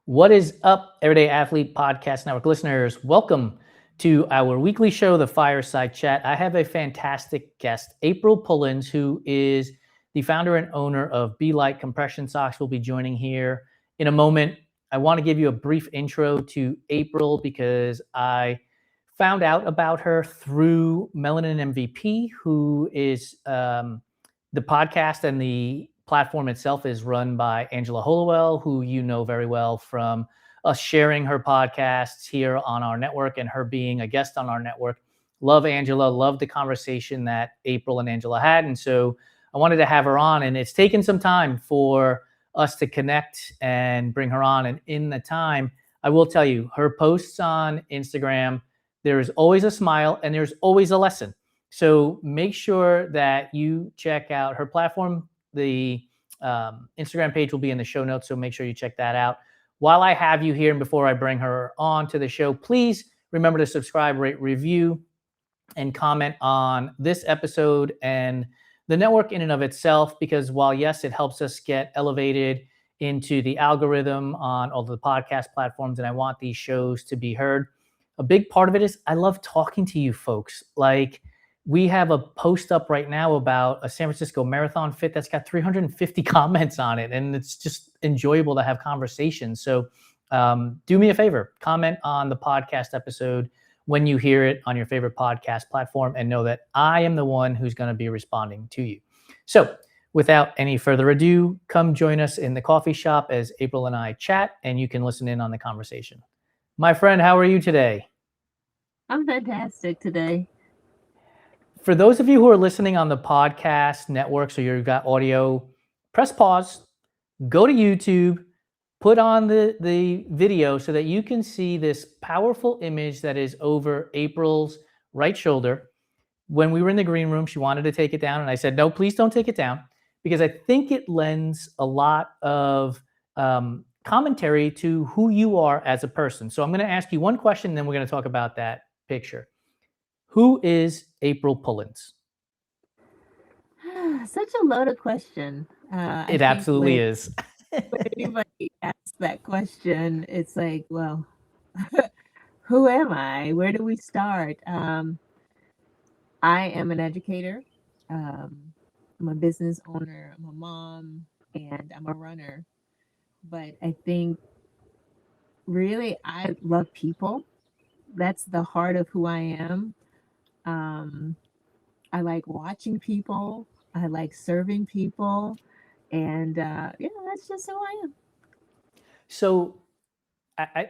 What is up, Everyday Athlete Podcast Network listeners? Welcome to our weekly show, the Fireside Chat. I have a fantastic guest, April Pullins, who is the founder and owner of BeLight Compression Socks. Will be joining here in a moment. I want to give you a brief intro to April because I found out about her through Melanin MVP, who is the podcast and the platform itself is run by Angela Hollowell, who you know very well from us sharing her podcasts here on our network and her being a guest on our network. Love Angela, love the conversation that April and Angela had. And so I wanted to have her on, and it's taken some time for us to connect and bring her on. And in the time, I will tell you, her posts on Instagram, there is always a smile and there's always a lesson. So make sure that you check out her platform. The Instagram page will be in the show notes, so make sure you check that out. While I have you here and before I bring her on to the show, please remember to subscribe, rate, review, and comment on this episode and the network in and of itself, because while, yes, it helps us get elevated into the algorithm on all the podcast platforms, and I want these shows to be heard, a big part of it is I love talking to you folks. Like, we have a post up right now about a San Francisco Marathon fit that's got 350 comments on it, and it's just enjoyable to have conversations. So do me a favor, comment on the podcast episode when you hear it on your favorite podcast platform, and know that I am the one who's going to be responding to you. So without any further ado, come join us in the coffee shop as April and I chat, and you can listen in on the conversation. My friend, how are you today? I'm fantastic today. For those of you who are listening on the podcast network, so you've got audio, press pause, go to YouTube, put on the video so that you can see this powerful image that is over April's right shoulder. When we were in the green room, she wanted to take it down, and I said, no, please don't take it down, because I think it lends a lot of commentary to who you are as a person. So I'm going to ask you one question, and then we're going to talk about that picture. Who is April Pullins? Such a loaded question. I It think absolutely is. when anybody asks that question, it's like, well, who am I? Where do we start? I am an educator. I'm a business owner. I'm a mom, and I'm a runner. But I think really I love people. That's the heart of who I am. Um, I like watching people. I like serving people. And yeah, that's just who I am. So,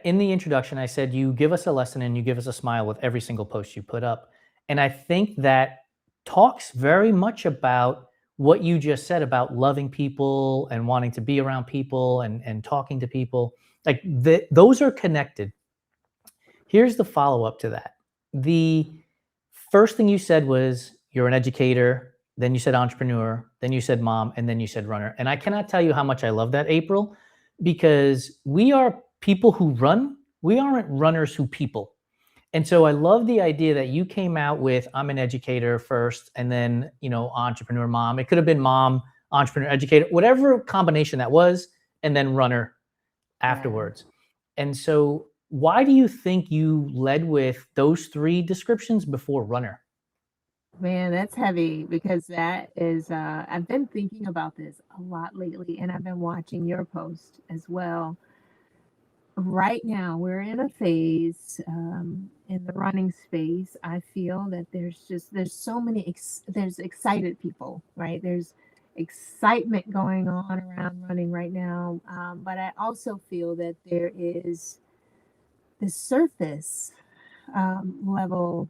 in the introduction, I said you give us a lesson and you give us a smile with every single post you put up. And I think that talks very much about what you just said about loving people and wanting to be around people and talking to people. Like, those are connected. Here's the follow up to that. The first thing you said was you're an educator, then you said entrepreneur, then you said mom, and then you said runner. And I cannot tell you how much I love that, April, because we are people who run. We aren't runners who people. And so I love the idea that you came out with I'm an educator first, and then, entrepreneur mom. It could have been mom, entrepreneur, educator, whatever combination that was, and then runner Yeah. afterwards. And so why do you think you led with those three descriptions before runner? Man, that's heavy because that is, I've been thinking about this a lot lately and I've been watching your post as well. Right now, we're in a phase in the running space. I feel that there's so many, there's excited people, right? There's excitement going on around running right now. But I also feel that there is the surface level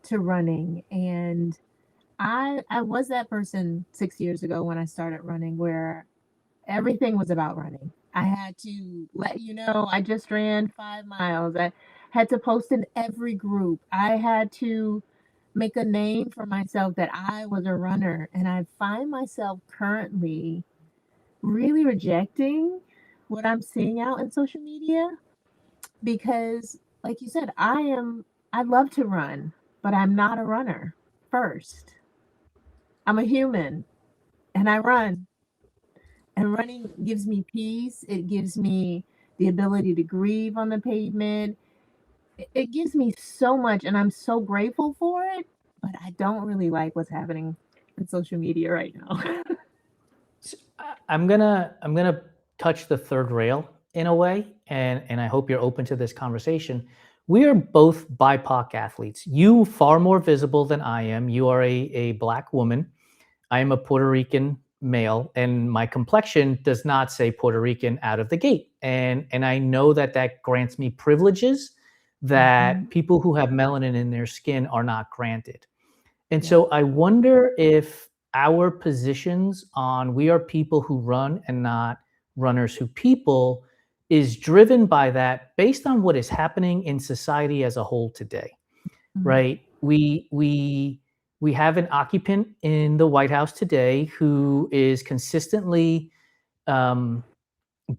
to running. And I was that person 6 years ago when I started running where everything was about running. I had to let you know I just ran 5 miles. I had to post in every group. I had to make a name for myself that I was a runner. And I find myself currently really rejecting what I'm seeing out in social media because, like you said, I love to run, but I'm not a runner first. I'm a human and I run. And running gives me peace. It gives me the ability to grieve on the pavement. It gives me so much, and I'm so grateful for it. But I don't really like what's happening in social media right now. I'm gonna touch the third rail in a way, and I hope you're open to this conversation. We are both BIPOC athletes. You far more visible than I am. You are a black woman. I am a Puerto Rican male, and my complexion does not say Puerto Rican out of the gate. And I know that that grants me privileges Hmm. that people who have melanin in their skin are not granted. And Yes. so I wonder if our positions on we are people who run and not runners who people is driven by that based on what is happening in society as a whole today, Mhm. right? We have an occupant in the White House today who is consistently um,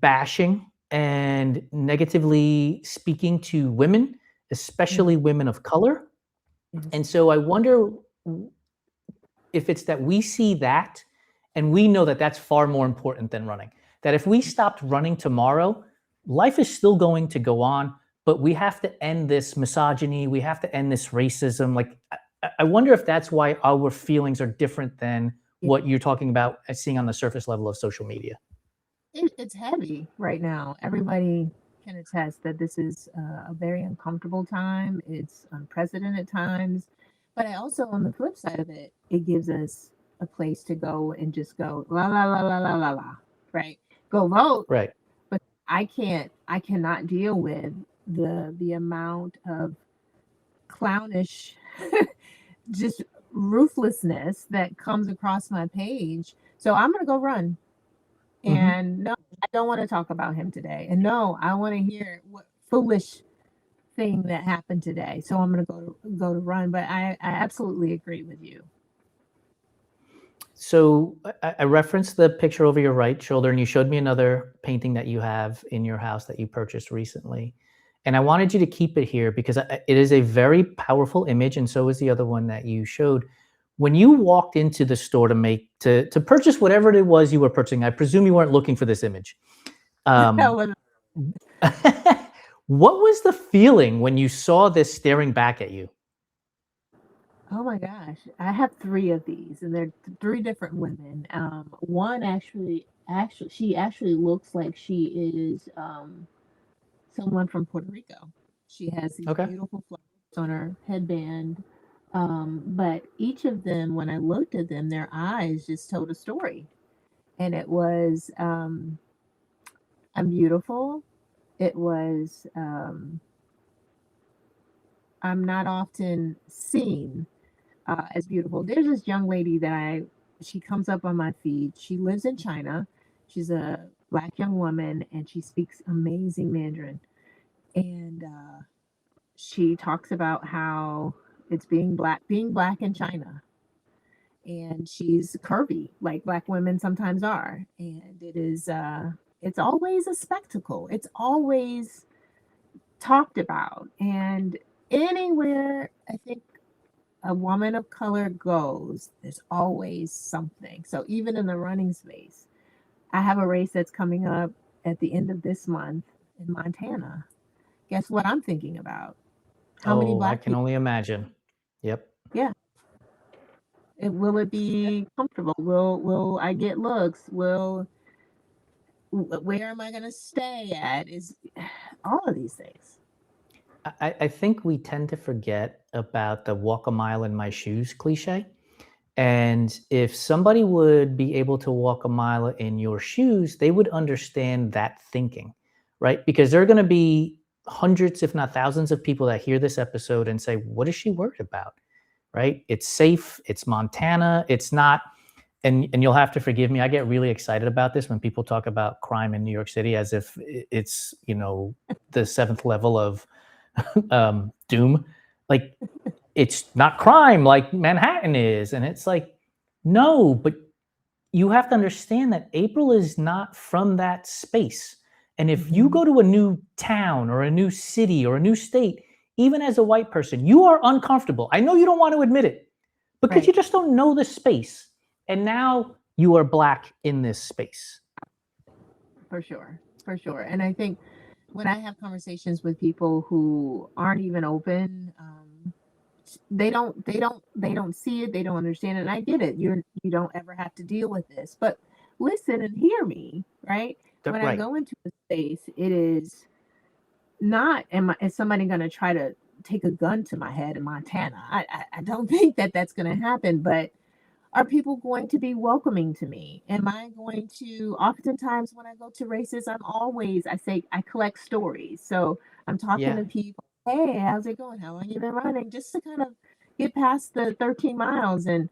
bashing and negatively speaking to women, Yes. especially women of color. And Yes. so I wonder if it's that we see that and we know that that's far more important than running. That if we stopped running tomorrow, life is still going to go on, but we have to end this misogyny, we have to end this racism. Like, I wonder if that's why our feelings are different than Yeah. what you're talking about seeing on the surface level of social media. It's heavy right now. Everybody can attest that this is a very uncomfortable time. It's unprecedented times. But I also, on the flip side of it, it gives us a place to go and just go la la la la la la la, right? Go vote. Right. But I cannot deal with the amount of clownish, just ruthlessness that comes across my page. So I'm gonna go run. Hmm. And no, I don't want to talk about him today. And no, I want to hear what foolish thing that happened today. So I'm going to go to run. But I absolutely agree with you. So I referenced the picture over your right shoulder, and you showed me another painting that you have in your house that you purchased recently. And I wanted you to keep it here because it is a very powerful image, and so is the other one that you showed. When you walked into the store to purchase whatever it was you were purchasing, I presume you weren't looking for this image. That Um, was, what was the feeling when you saw this staring back at you? oh my gosh, I have three of these, and they're three different women. One she actually looks like she is someone from Puerto Rico. She has these Okay. beautiful flowers on her headband. But each of them, when I looked at them, their eyes just told a story. And it was, I'm beautiful. It was, I'm not often seen as beautiful. There's this young lady that she comes up on my feed. She lives in China. She's a black young woman and she speaks amazing Mandarin. And she talks about how it's being black in China. And she's curvy, like black women sometimes are. And it's always a spectacle. It's always talked about. And anywhere I think a woman of color goes, there's always something. So even in the running space, I have a race that's coming up at the end of this month in Montana. Guess what I'm thinking about? How many Oh, I black can people? only imagine. Yep. Yeah. Will it be comfortable? Will I get looks? Where am I going to stay at? Is all of these things. I think we tend to forget about the walk a mile in my shoes cliche. And if somebody would be able to walk a mile in your shoes, they would understand that thinking, right? Because there are going to be hundreds, if not thousands, of people that hear this episode and say, what is she worried about? Right? It's safe. It's Montana. It's not. And you'll have to forgive me. I get really excited about this when people talk about crime in New York City as if it's, the seventh level of doom. Like, it's not crime like Manhattan is. And it's like, no, but you have to understand that April is not from that space. And if you Hmm. go to a new town or a new city or a new state, even as a white person, you are uncomfortable. I know you don't want to admit it because you Right. just don't know the space. And now you are black in this space. For sure. For sure. And I think when I have conversations with people who aren't even open, they don't see it, they don't understand it. And I get it. You don't ever have to deal with this, but listen and hear me, right? When I Right. go into a space, it is not is somebody going to try to take a gun to my head in Montana. I don't think that that's going to happen, but are people going to be welcoming to me? Am I going to, oftentimes when I go to races, I say, I collect stories. So I'm talking Yeah. to people, hey, how's it going? How long you been running? Just to kind of get past the 13 miles. And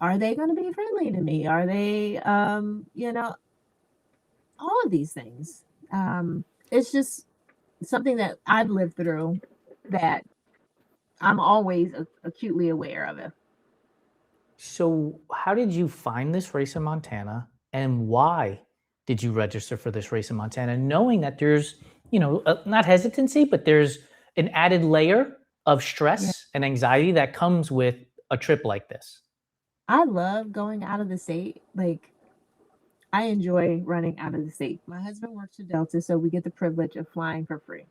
are they going to be friendly to me? Are they, all of these things. It's just something that I've lived through that I'm always acutely aware of it. So, how did you find this race in Montana, and why did you register for this race in Montana, knowing that there's, not hesitancy, but there's an added layer of Yeah. stress and anxiety that comes with a trip like this? I love going out of the state. Like, I enjoy running out of the state. My husband works for Delta, so we get the privilege of flying for free.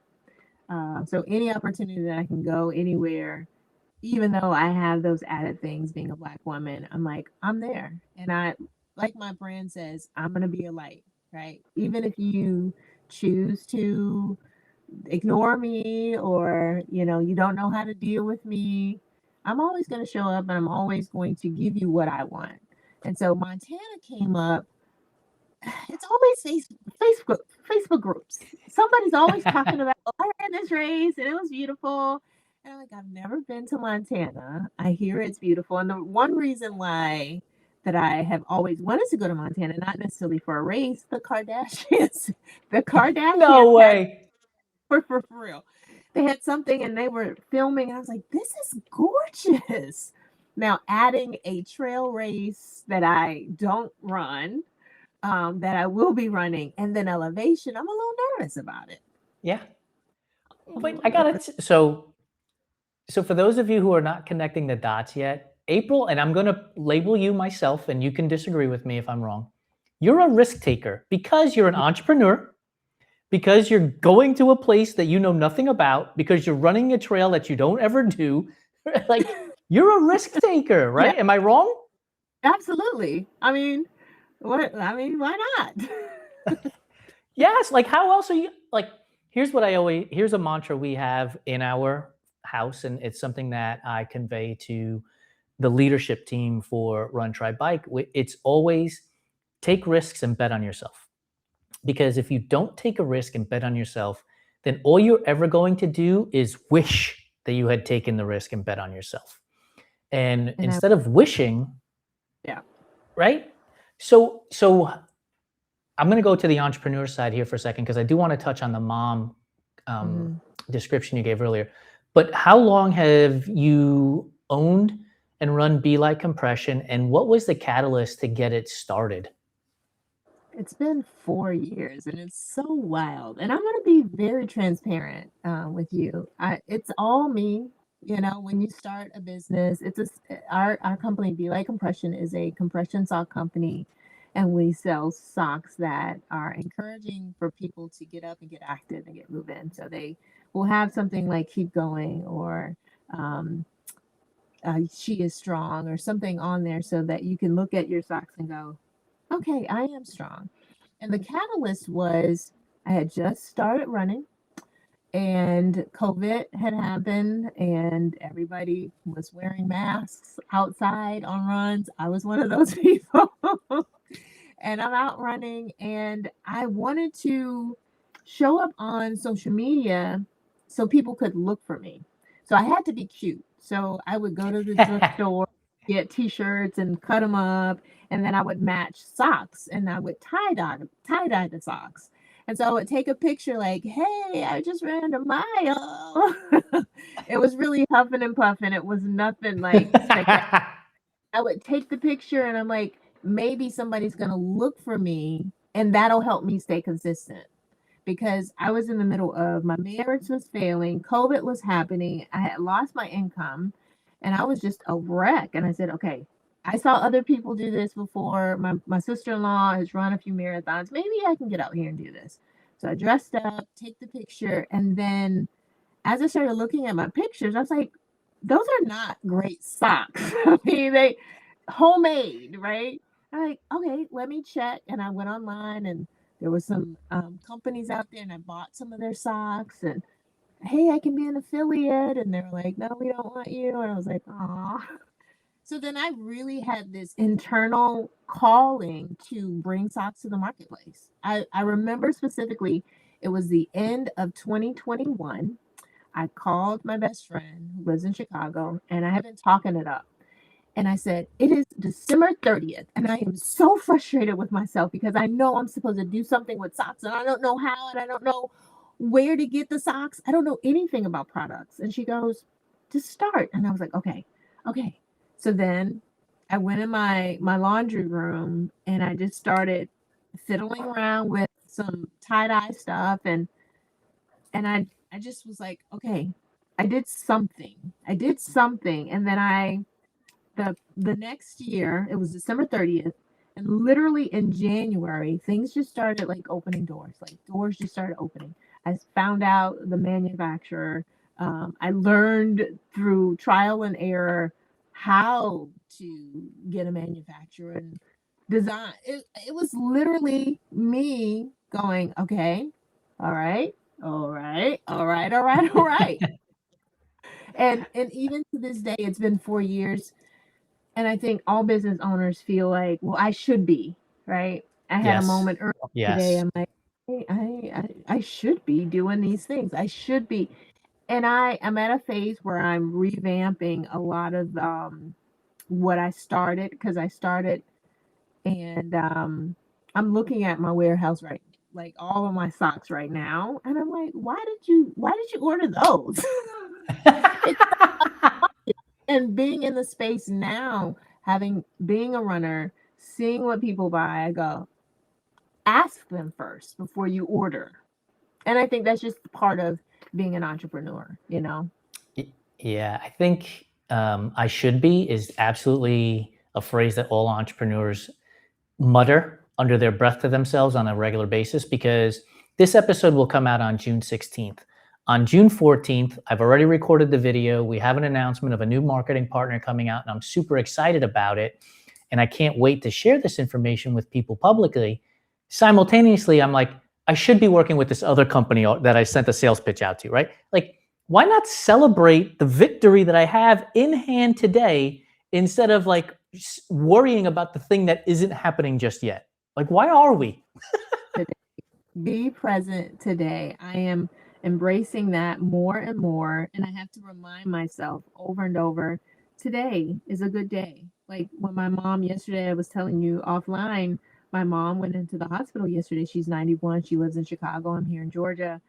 So any opportunity that I can go anywhere, even though I have those added things being a Black woman, I'm like, I'm there. And like my brand says, I'm going to be a light, right? Even if you choose to ignore me or, you don't know how to deal with me, I'm always going to show up and I'm always going to give you what I want. And so Montana came up. It's always Facebook groups. Somebody's always talking about, oh, I ran this race and it was beautiful. And I'm like, I've never been to Montana. I hear it's beautiful. And the one reason why that I have always wanted to go to Montana, not necessarily for a race, the Kardashians No had way. for real. They had something and they were filming, and I was like, this is gorgeous. Now, adding a trail race that I don't run, that I will be running, and then elevation, I'm a little nervous about it. Yeah. I'm a But little I got nervous. it. So for those of you who are not connecting the dots yet, April, and I'm going to label you myself, and you can disagree with me if I'm wrong. You're a risk taker because you're an entrepreneur, because you're going to a place that you know nothing about, because you're running a trail that you don't ever do. Like, you're a risk taker, Yeah, right? Am I wrong? absolutely. I mean, why not? Yes. Like, how else are you? Like, here's a mantra we have in our house, and it's something that I convey to the leadership team for Run Try Bike. It's always take risks and bet on yourself. Because if you don't take a risk and bet on yourself, then all you're ever going to do is wish that you had taken the risk and bet on yourself. And And I, instead of wishing, yeah. right? So I'm going to go to the entrepreneur side here for a second because I do want to touch on the mom um, Mhm. description you gave earlier. But how long have you owned and run BeLight Compression, and what was the catalyst to get it started? It's been 4 years, and it's so wild. And I'm going to be very transparent with you. It's all me. When you start a business, our company, BeLight Compression, is a compression sock company, and we sell socks that are encouraging for people to get up and get active and get moving. So they will have something like "Keep Going" or um, "She is Strong" or something on there, so that you can look at your socks and go, "Okay, I am strong." And the catalyst was I had just started running and COVID had happened and everybody was wearing masks outside on runs. I was one of those people. And I'm out running and I wanted to show up on social media so people could look for me. So I had to be cute. So I would go to the thrift store, get t-shirts and cut them up, and then I would match socks and I would tie dye the socks. And so I would take a picture like, hey, I just ran a mile. It was really huffing and puffing. It was nothing like spectacular. I would take the picture and I'm like, maybe somebody's going to look for me and that'll help me stay consistent because I was in the middle of my marriage was failing, COVID was happening, I had lost my income, and I was just a wreck. And I said, okay, I saw other people do this before. My sister in law has run a few marathons. Maybe I can get out here and do this. So I dressed up, take the picture, and then as I started looking at my pictures, I was like, those are not great socks. I mean, they homemade, right? I'm like, okay, let me check. And I went online and there was some companies out there and I bought some of their socks and hey, I can be an affiliate. And they were like, no, we don't want you. And I was like, oh. So then I really had this internal calling to bring socks to the marketplace. I remember specifically, it was the end of 2021. I called my best friend who lives in Chicago and I have been talking it up. And I said, it is December 30th. And I am so frustrated with myself because I know I'm supposed to do something with socks and I don't know how and I don't know where to get the socks. I don't know anything about products. And she goes, just start. And I was like, okay, okay. So then I went in my laundry room and I just started fiddling around with some tie-dye stuff and I just was like, okay, I did something. I did something. And then the next year, it was December 30th, and literally in January, things just started like opening doors. Like doors just started opening. I found out the manufacturer. I learned through trial and error how to get a manufacturer and design. It was literally me going, okay, all right, all right, all right, all right, all right. And even to this day, it's been 4 years. And I think all business owners feel like, well, I should be, right? I had a Yes. moment earlier today. Yes. I'm like, hey, I should be doing these things. I should be. And I'm at a phase where I'm revamping a lot of what I started because I started and I'm looking at my warehouse right, like all of my socks right now. And I'm like, why did you order those? It's and being in the space now, having being a runner, seeing what people buy, I go, ask them first before you order. And I think that's just part of being an entrepreneur, you know? Yeah, I think I should be is absolutely a phrase that all entrepreneurs mutter under their breath to themselves on a regular basis because this episode will come out on June 16th. On June 14th, I've already recorded the video. We have an announcement of a new marketing partner coming out, and I'm super excited about it. And I can't wait to share this information with people publicly. Simultaneously, I'm like, I should be working with this other company that I sent a sales pitch out to, right? Like, why not celebrate the victory that I have in hand today instead of like worrying about the thing that isn't happening just yet? Like, why are we? Be present today. I am embracing that more and more. And I have to remind myself over and over today is a good day. Like when my mom yesterday, I was telling you offline, my mom went into the hospital yesterday. She's 91. She lives in Chicago. I'm here in Georgia.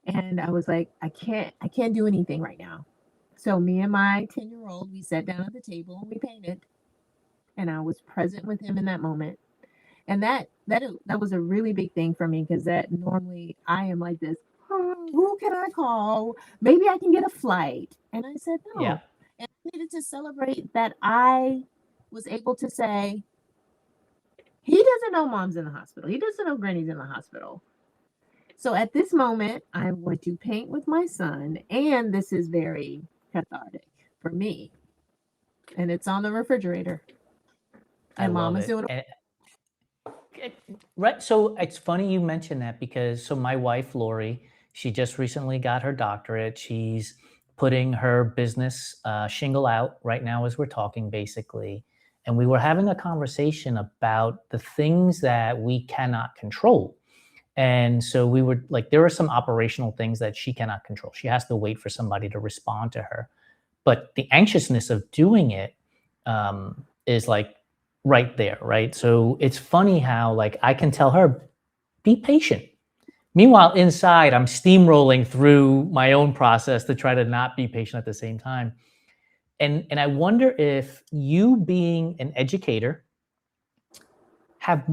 And I was like, I can't do anything right now. So me and my 10-year-old, we sat down at the table and we painted. And I was present with him in that moment. And that was a really big thing for me because that normally I am like this, "Oh, who can I call? Maybe I can get a flight." And I said Yeah. no. And I needed to celebrate that I was able to say, he doesn't know mom's in the hospital. He doesn't know granny's in the hospital. So at this moment, I'm going to paint with my son, and this is very cathartic for me. And it's on the refrigerator. I And mom love is it. doing Right. So it's funny you mentioned that because so my wife, Lori, she just recently got her doctorate. She's putting her business shingle out right now as we're talking, basically. And we were having a conversation about the things that we cannot control. And so we were like, there are some operational things that she cannot control. She has to wait for somebody to respond to her. But the anxiousness of doing it is like right there, right? So it's funny how like I can tell her, be patient. Meanwhile, inside, I'm steamrolling through my own process to try to not be patient at the same time. And I wonder if you being an educator have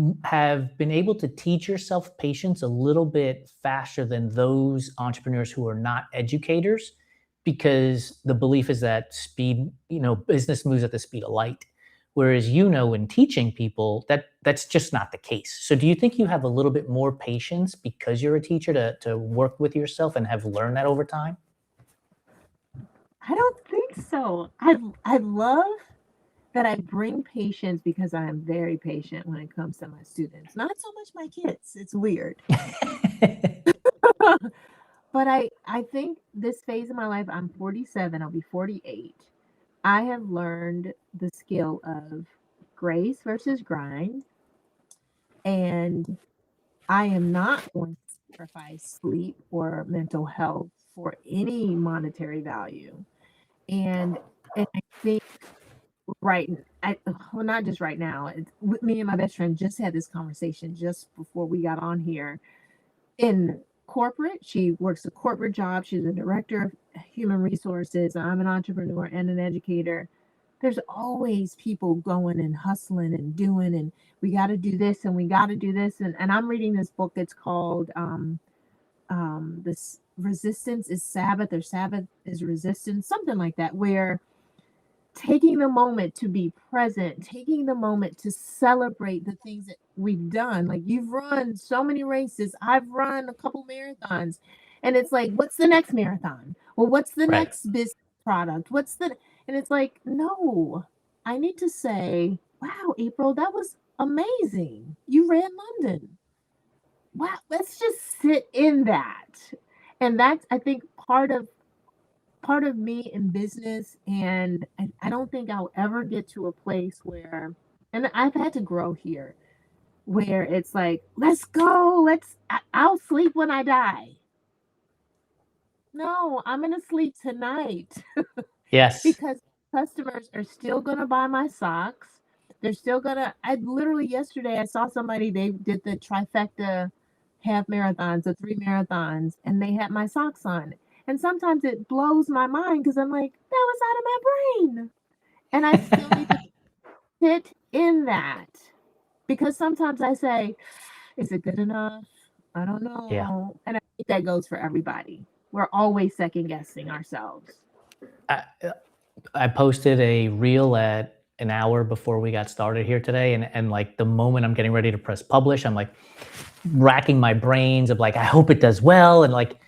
been able to teach yourself patience a little bit faster than those entrepreneurs who are not educators, because the belief is that speed, business moves at the speed of light. Whereas, in teaching people, that's just not the case. So do you think you have a little bit more patience because you're a teacher to work with yourself and have learned that over time? I don't think so. I love that I bring patience because I am very patient when it comes to my students. Not so much my kids. It's weird. But I think this phase of my life, I'm 47, I'll be 48. I have learned the skill of grace versus grind, and I am not going to sacrifice sleep or mental health for any monetary value. And and I think right I well, not just right now. Me and my best friend just had this conversation just before we got on here. In corporate, she works a corporate job. She's a director of human resources. I'm an entrepreneur and an educator. There's always people going and hustling and doing, and we got to do this and we got to do this. And I'm reading this book. It's called this Resistance is Sabbath or Sabbath is Resistance, something like that, where taking the moment to be present, taking the moment to celebrate the things that we've done. Like you've run so many races, I've run a couple marathons, and it's like, what's the next marathon? Well, what's the Right. next business product? And it's like, no, I need to say, wow, April, that was amazing. You ran London. Wow, let's just sit in that. And that's, I think, part of me in business, and I don't think I'll ever get to a place where, and I've had to grow here, where it's like, let's go, I'll sleep when I die. No, I'm gonna sleep tonight. Yes. Because customers are still gonna buy my socks. They're still gonna, I literally yesterday I saw somebody, they did the trifecta half marathons, the 3 marathons, and they had my socks on. And sometimes it blows my mind because I'm like, that was out of my brain. And I still need to sit in that. Because sometimes I say, is it good enough? I don't Yeah. know. And I think that goes for everybody. We're always second guessing ourselves. I, I posted a reel at an hour before we got started here today, and like the moment I'm getting ready to press publish, I'm like racking my brains of like, I hope it does well, and like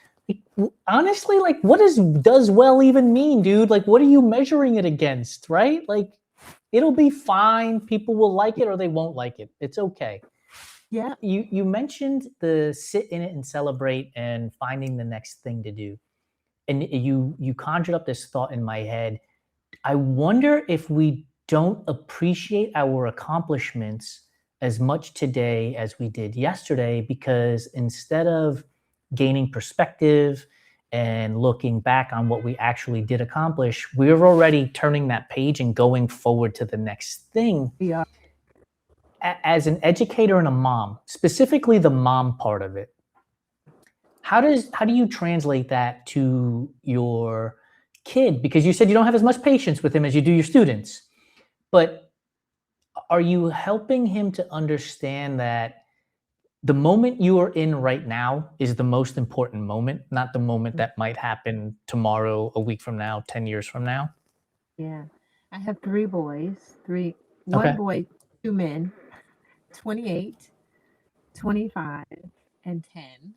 honestly, like what does well even mean, dude? Like what are you measuring it against, right? Like it'll be fine. People will like it or they won't like it. It's okay. Yeah. You mentioned the sit in it and celebrate and finding the next thing to do, and you conjured up this thought in my head. I wonder if we don't appreciate our accomplishments as much today as we did yesterday, because instead of gaining perspective and looking back on what we actually did accomplish, we're already turning that page and going forward to the next thing. Yeah. As an educator and a mom, specifically the mom part of it, how do you translate that to your kid? Because you said you don't have as much patience with him as you do your students, but are you helping him to understand that the moment you are in right now is the most important moment, not the moment that might happen tomorrow, a week from now, 10 years from now? Yeah. I have 3 boys, one Okay. boy, 2 men, 28, 25, and 10.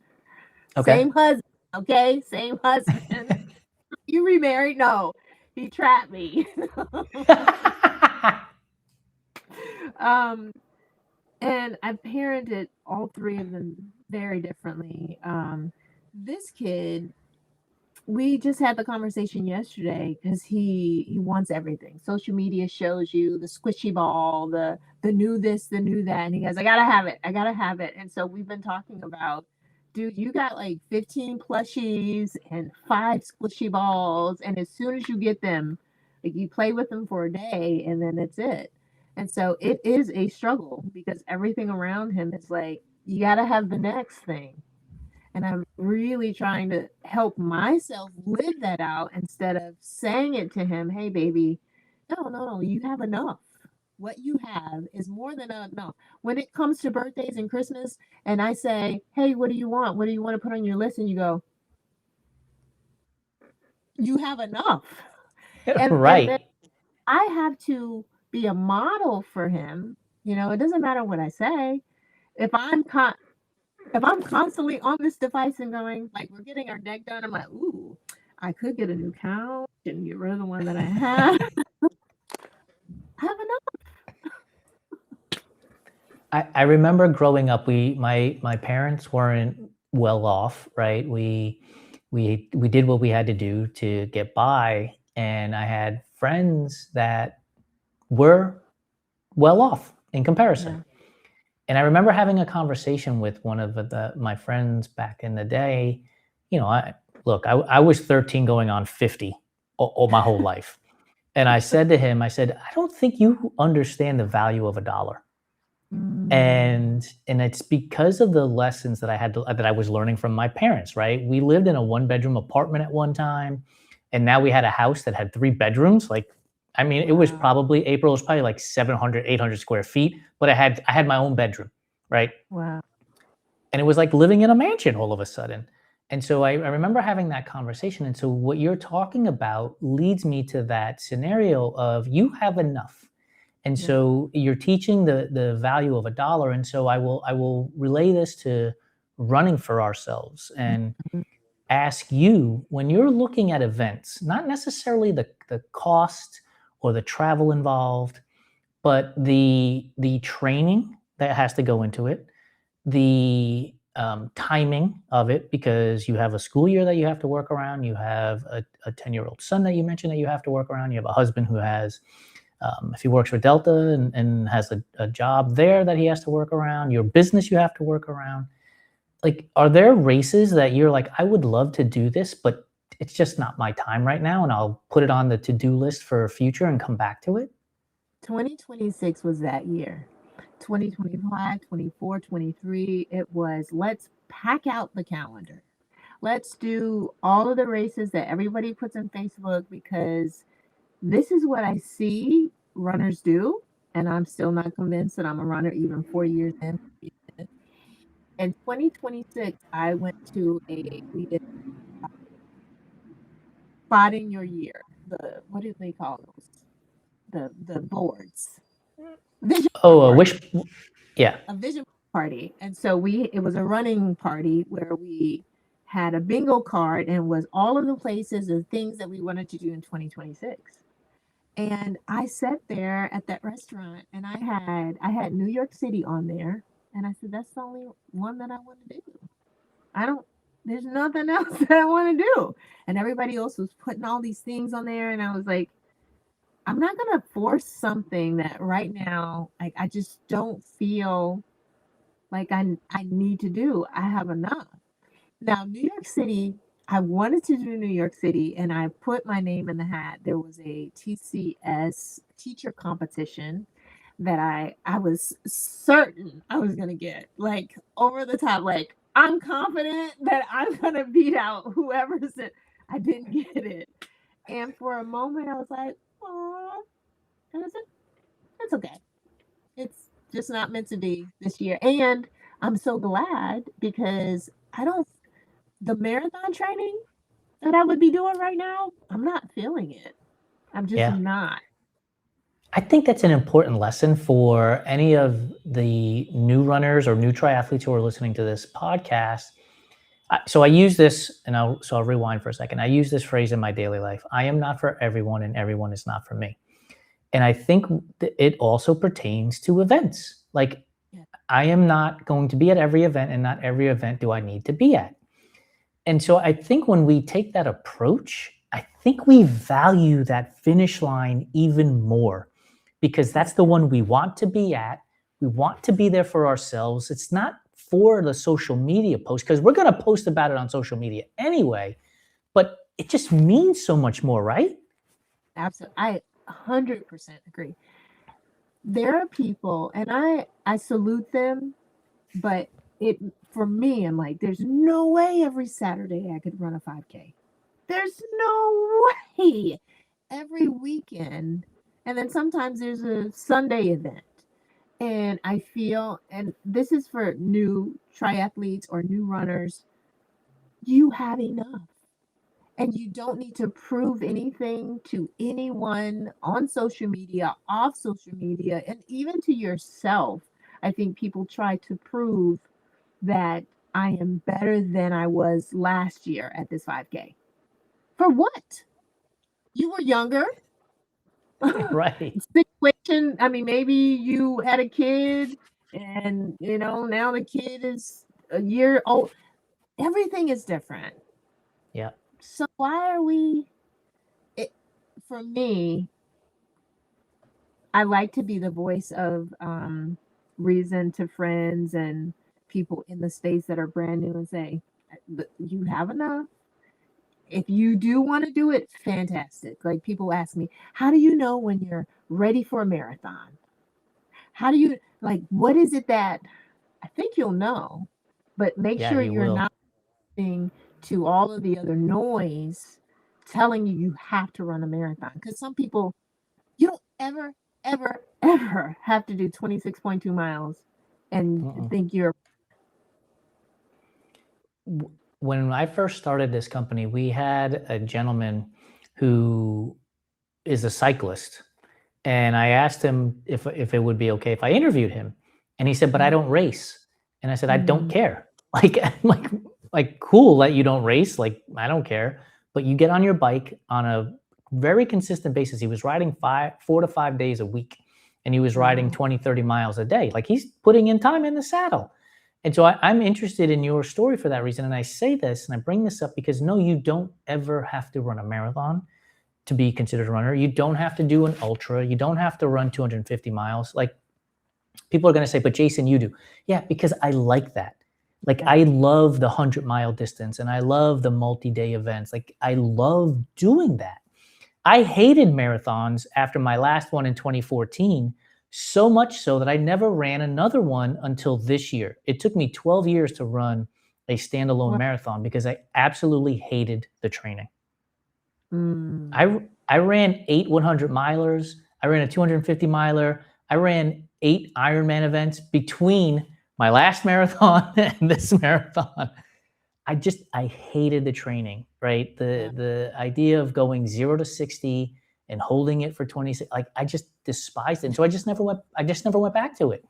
Okay. Same husband, okay? Same husband. You remarried? No, he trapped me. um, and I've parented all 3 of them very differently. This kid, we just had the conversation yesterday because he wants everything. Social media shows you the squishy ball, the new this, the new that, and he goes, I gotta have it, I gotta have it. And so we've been talking about, dude, you got like 15 plushies and 5 squishy balls, and as soon as you get them, like you play with them for a day and then it's it. And so it is a struggle because everything around him is like, you gotta have the next thing. And I'm really trying to help myself live that out instead of saying it to him, hey, baby, no, no, no, you have enough. What you have is more than enough. When it comes to birthdays and Christmas, and I say, hey, what do you want? What do you want to put on your list? And you go, you have enough. And then Right. I have to be a model for him. You know, it doesn't matter what I say. If if I'm constantly on this device and going, like, we're getting our deck done, I'm like, ooh, I could get a new couch and get rid of the one that I have. I have enough. I remember growing up, my parents weren't well off, right? We did what we had to do to get by, and I had friends that were well off in comparison. Yeah. And I remember having a conversation with one of my friends back in the day. You know, I was 13 going on 50 all my whole life. And I said to him, I said, I don't think you understand the value of a dollar. Mm, And it's because of the lessons that I was learning from my parents, right? We lived in a one-bedroom apartment at one time, and now we had a house that had 3 bedrooms. Like, I mean, it was wow. probably April was probably like 700, 800 square feet, but I had my own bedroom, right? Wow. And it was like living in a mansion all of a sudden. And so I remember having that conversation. And so what you're talking about leads me to that scenario of you have enough. And Yeah. so you're teaching the value of a dollar. And so I will relay this to running for ourselves and Mhm. ask you, when you're looking at events, not necessarily the cost or the travel involved, but the training that has to go into it, the timing of it, because you have a school year that you have to work around, you have a 10-year-old son that you mentioned that you have to work around, you have a husband who has, if he works for Delta and has a job there that he has to work around, your business you have to work around. Like, are there races that you're like, I would love to do this, but it's just not my time right now, and I'll put it on the to-do list for future and come back to it? 2026 was that year. 2025, 24, 23, it was let's pack out the calendar. Let's do all of the races that everybody puts on Facebook because this is what I see runners do. And I'm still not convinced that I'm a runner even 4 years in. In 2026, I went to we did spotting your year. What do they call those? The boards. Vision Oh, board party. yeah. A vision party. And so it was a running party where we had a bingo card and was all of the places and things that we wanted to do in 2026. And I sat there at that restaurant and I had New York City on there. And I said, that's the only one that I want to do. I don't, there's nothing else that I want to do. And everybody else was putting all these things on there. And I was like, I'm not going to force something that right now, like, I just don't feel like I need to do. I have enough. Now, New York City, I wanted to do New York City and I put my name in the hat. There was a TCS teacher competition that I was certain I was gonna get. Like over the top, like I'm confident that I'm gonna beat out whoever said I didn't get it. And for a moment I was like, oh, and I said, it's okay. It's just not meant to be this year. And I'm so glad because I don't the marathon training that I would be doing right now, I'm not feeling it. I'm just Yeah. not. I think that's an important lesson for any of the new runners or new triathletes who are listening to this podcast. So I use this, and I'll rewind for a second. I use this phrase in my daily life. I am not for everyone, and everyone is not for me. And I think it also pertains to events. Like, Yeah, I am not going to be at every event, and not every event do I need to be at. And so I think when we take that approach, I think we value that finish line even more, because yeah, that's the one we want to be at. We want to be there for ourselves. It's not for the social media post, because we're going to post about it on social media anyway, but it just means so much more, right? absolutely. I 100% agree. There are people, and I salute them, but it for me, I'm like, there's no way every Saturday I could run a 5K. There's no way every weekend. And then sometimes there's a Sunday event. And I feel, and this is for new triathletes or new runners, you have enough. And you don't need to prove anything to anyone on social media, off social media, and even to yourself. I think people try to prove that I am better than I was last year at this 5K. For what? You were younger. Right. Situation. I mean, maybe you had a kid and, now the kid is a year old. Everything is different. Yeah. So why are we, for me, I like to be the voice of reason to friends and people in the space that are brand new and say, you have enough. If you do want to do it, fantastic. Like people ask me, how do you know when you're ready for a marathon? How do you, like, what is it that I think you'll know, but make Yeah, sure you you're will. not listening to all of the other noise telling you have to run a marathon. Because some people, you don't ever, ever, ever have to do 26.2 miles and Mm-mm. think you're. When I first started this company, we had a gentleman who is a cyclist, and I asked him if it would be okay if I interviewed him, and he said, "But I don't race." And I said, "I don't Mm, care. Like, like, cool that you don't race. Like, I don't care. But you get on your bike on a very consistent basis." He was riding 4 to 5 days a week, and he was riding wow. 20, 30 miles a day. Like he's putting in time in the saddle. And so I'm interested in your story for that reason. And I say this and I bring this up because no, you don't ever have to run a marathon to be considered a runner. You don't have to do an ultra. You don't have to run 250 miles. Like people are going to say, but Jason, you do. Yeah, because I like that. Like Yeah. I love the 100-mile distance and I love the multi-day events. Like I love doing that. I hated marathons after my last one in 2014, so much so that I never ran another one until this year. It took me 12 years to run a standalone Well, marathon because I absolutely hated the training. mm, I ran 8 100 milers. I ran a 250 miler. I ran 8 Ironman events between my last marathon and this marathon. I hated the training, right? yeah. The idea of going 0 to 60 and holding it for 26, like I just despised it. And so I just never went back to it.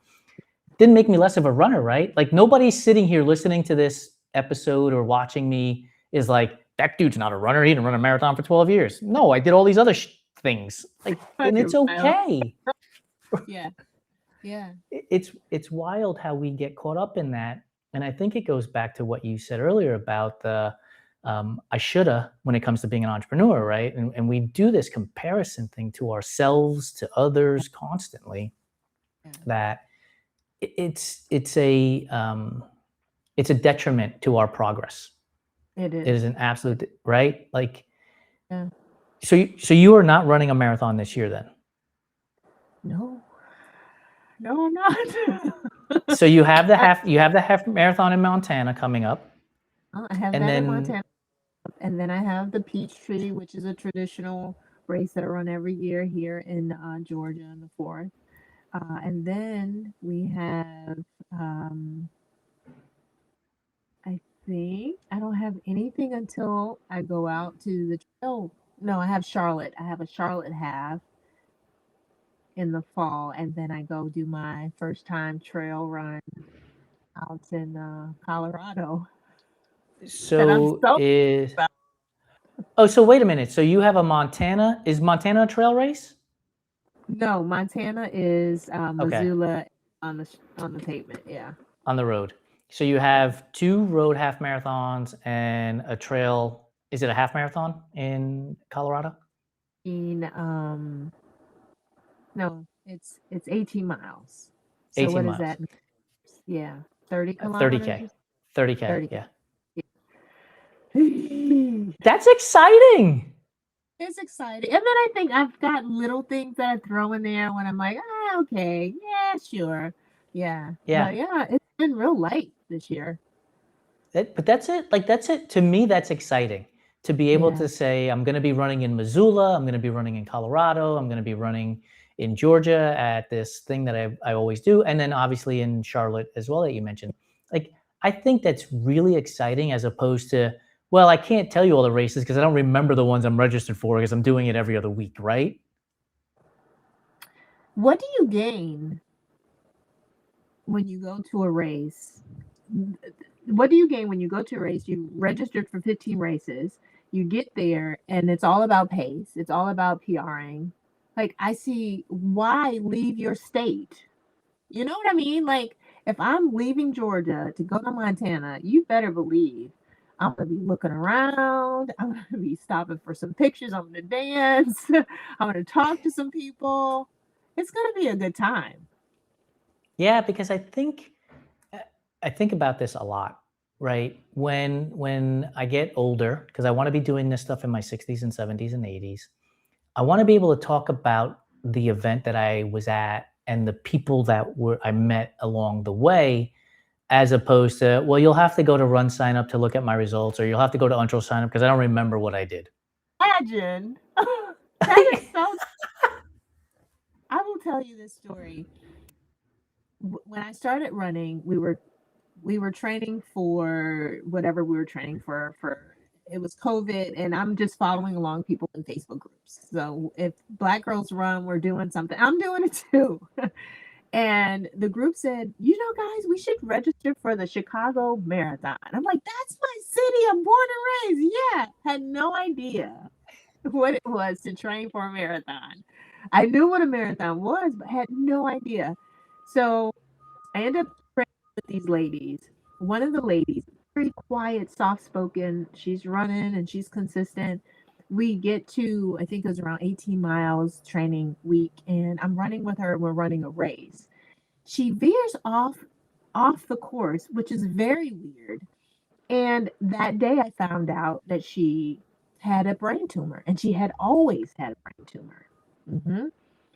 Didn't make me less of a runner, right? Like nobody sitting here listening to this episode or watching me is like, that dude's not a runner. He didn't run a marathon for 12 years. No, I did all these other things. Like, and 100 it's miles. okay. Yeah. Yeah. It's wild how we get caught up in that. And I think it goes back to what you said earlier about the I shoulda when it comes to being an entrepreneur, right? And we do this comparison thing to ourselves, to others constantly. Yeah. That it's a detriment to our progress. It It is is. an absolute right. Like Yeah. so you are not running a marathon this year then. No. No, I'm not. So you have the half marathon in Montana coming up, I have and that in then Montana. And then I have the Peachtree, which is a traditional race that I run every year here in Georgia in the 4th. And then we have, I think, I don't have anything until I go out to the trail. No, I have Charlotte. I have a Charlotte half in the fall. And then I go do my first time trail run out in Colorado that I'm so so is about. oh so wait a minute. So you have a Montana? Is Montana a trail race? No, Montana is Okay, Missoula on the pavement. Yeah. on the road. So you have 2 road half marathons and a trail. Is it a half marathon in Colorado? In no, it's 18 miles. So 18 what is miles. that? Yeah, 30 30K. kilometers. 30K. 30. Yeah. It's That's exciting. exciting. And then I think I've got little things that I throw in there when I'm like, okay, yeah, sure. Yeah. Yeah. But yeah, it's been real light this year. But that's it. Like that's it. To me, that's exciting to be able Yeah. to say, I'm going to be running in Missoula. I'm going to be running in Colorado. I'm going to be running in Georgia at this thing that I always do. And then obviously in Charlotte as well that you mentioned. Like, I think that's really exciting as opposed to Well, I can't tell you all the races because I don't remember the ones I'm registered for because I'm doing it every other week, right? What do you gain when you go to a race? What do you gain when you go to a race? You registered for 15 races. You get there and it's all about pace. It's all about PRing. Like I see why leave your state? You know what I mean? Like if I'm leaving Georgia to go to Montana, you better believe I'm gonna be looking around. I'm gonna be stopping for some pictures. I'm gonna dance. I'm gonna talk to some people. It's gonna be a good time. Yeah, because I think about this a lot, right? When I get older, because I want to be doing this stuff in my 60s and 70s and 80s, I want to be able to talk about the event that I was at and the people that were I met along the way, as opposed to, well, you'll have to go to run sign up to look at my results, or you'll have to go to Untrol sign up because I don't remember what I did. Imagine. That is so. I will tell you this story. When I started running, we were training for whatever we were training for. It was COVID, and I'm just following along people in Facebook groups. So if Black Girls Run, we're doing something, I'm doing it too. And the group said, you know, guys, we should register for the Chicago Marathon. I'm like, that's my city. I'm born and raised. Yeah, had no idea what it was to train for a marathon. I knew what a marathon was, but had no idea. So I end up training with these ladies. One of the ladies, very quiet, soft spoken. She's running and she's consistent. We get to, I think it was around 18 miles training week, and I'm running with her. We're running a race. She veers off the course, which is very weird. And that day I found out that she had a brain tumor, and she had always had a brain tumor. hmm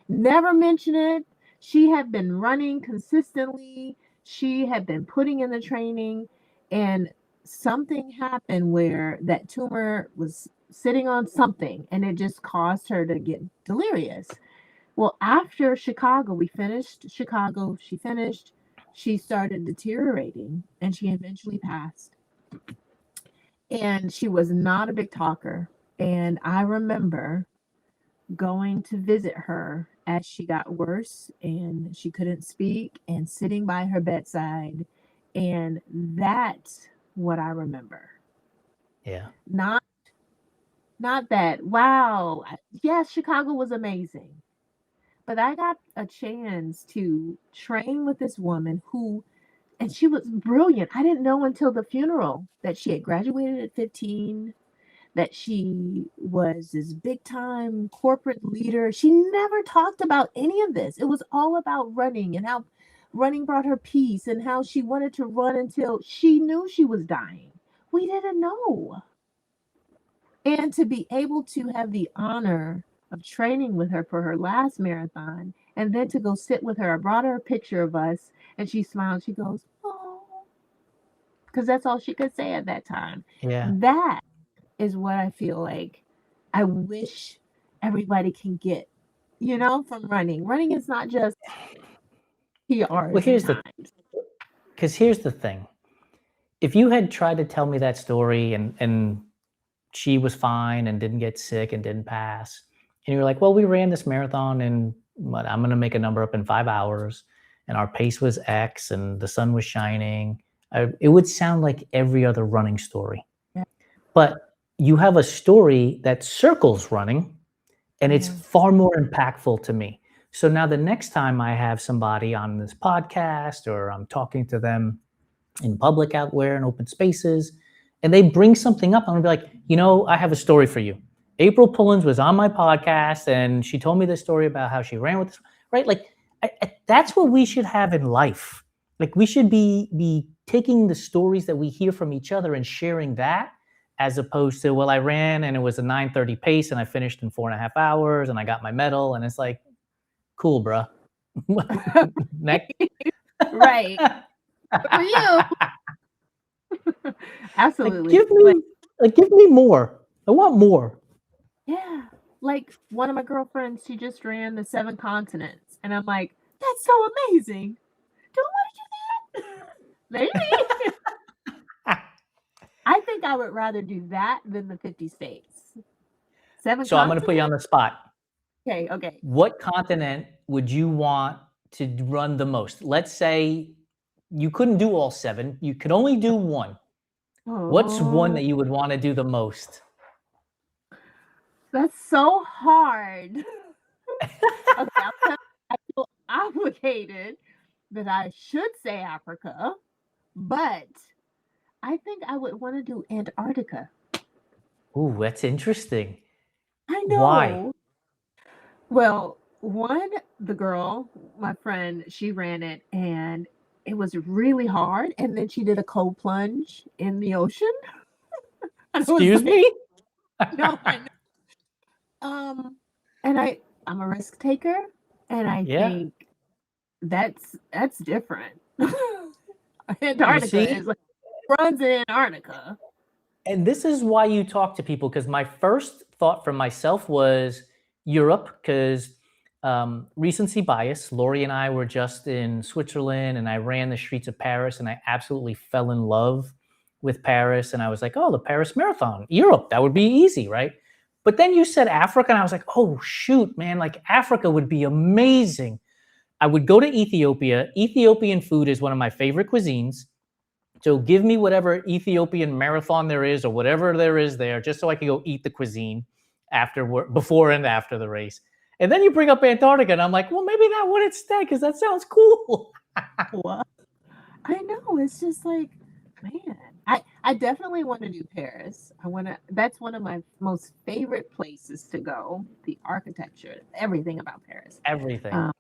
Never mentioned it. She had been running consistently. She had been putting in the training, and something happened where that tumor was sitting on something, and it just caused her to get delirious. Well, after Chicago, we finished Chicago, she finished, she started deteriorating, and she eventually passed. And she was not a big talker. And I remember going to visit her as she got worse and she couldn't speak, and sitting by her bedside. And that's what I remember. Yeah. Not not that, wow, yes, Chicago was amazing. But I got a chance to train with this woman who, and she was brilliant. I didn't know until the funeral that she had graduated at 15, that she was this big time corporate leader. She never talked about any of this. It was all about running and how running brought her peace and how she wanted to run until she knew she was dying. We didn't know. And to be able to have the honor of training with her for her last marathon and then to go sit with her, I brought her a picture of us and she smiled. She goes, oh, because that's all she could say at that time. Yeah. That is what I feel like I wish everybody can get, from running. Running is not just Well, PRs and times. here's the thing. If you had tried to tell me that story and she was fine and didn't get sick and didn't pass, and you were like, well, we ran this marathon and what, I'm going to make a number up in 5 hours, and our pace was X and the sun was shining, it would sound like every other running story. Yeah. But you have a story that circles running, and it's far more impactful to me. So now the next time I have somebody on this podcast or I'm talking to them in public out where in open spaces, and they bring something up, I'm gonna be like, I have a story for you. April Pullins was on my podcast and she told me this story about how she ran with this, right? Like that's what we should have in life. Like we should be taking the stories that we hear from each other and sharing that, as opposed to, well, I ran and it was a 9:30 pace and I finished in 4.5 hours and I got my medal. And it's like, cool, bruh. Next. Right. For you. Absolutely. Give me more. I want more. Yeah. Like one of my girlfriends, she just ran the 7 continents. And I'm like, that's so amazing. Don't want to do that. Maybe. I think I would rather do that than the 50 states. 7 So I'm going to put you on continents? the spot. Okay, okay. What continent would you want to run the most? Let's say you couldn't do all 7. You could only do one. What's one Oh, that you would want to do the most? that's so hard. Okay, I'll tell you, I feel obligated that I should say Africa, but I think I would want to do Antarctica. Ooh, that's interesting. I Why? know. Well, one, the girl, my friend, she ran it and it was really hard. And then she did a cold plunge in the ocean. And I was Excuse like, me? no, I know. Um, and I'm a risk taker, and I Yeah. think that's different. You Antarctica is see? like runs in Antarctica. And this is why you talk to people, because my first thought for myself was Europe, because recency bias. Lori and I were just in Switzerland, and I ran the streets of Paris, and I absolutely fell in love with Paris. And I was like, oh, the Paris Marathon, Europe, that would be easy, right? But then you said Africa, and I was like, oh, shoot, man, like Africa would be amazing. I would go to Ethiopia. Ethiopian food is one of my favorite cuisines. So give me whatever Ethiopian marathon there is or whatever there is there, just so I can go eat the cuisine before and after the race. And then you bring up Antarctica, and I'm like, well, maybe that would instead, because that sounds cool. What? I know. It's just like, man, I definitely want to do Paris. I want to. That's one of my most favorite places to go. The architecture, everything about Paris. Everything. Um,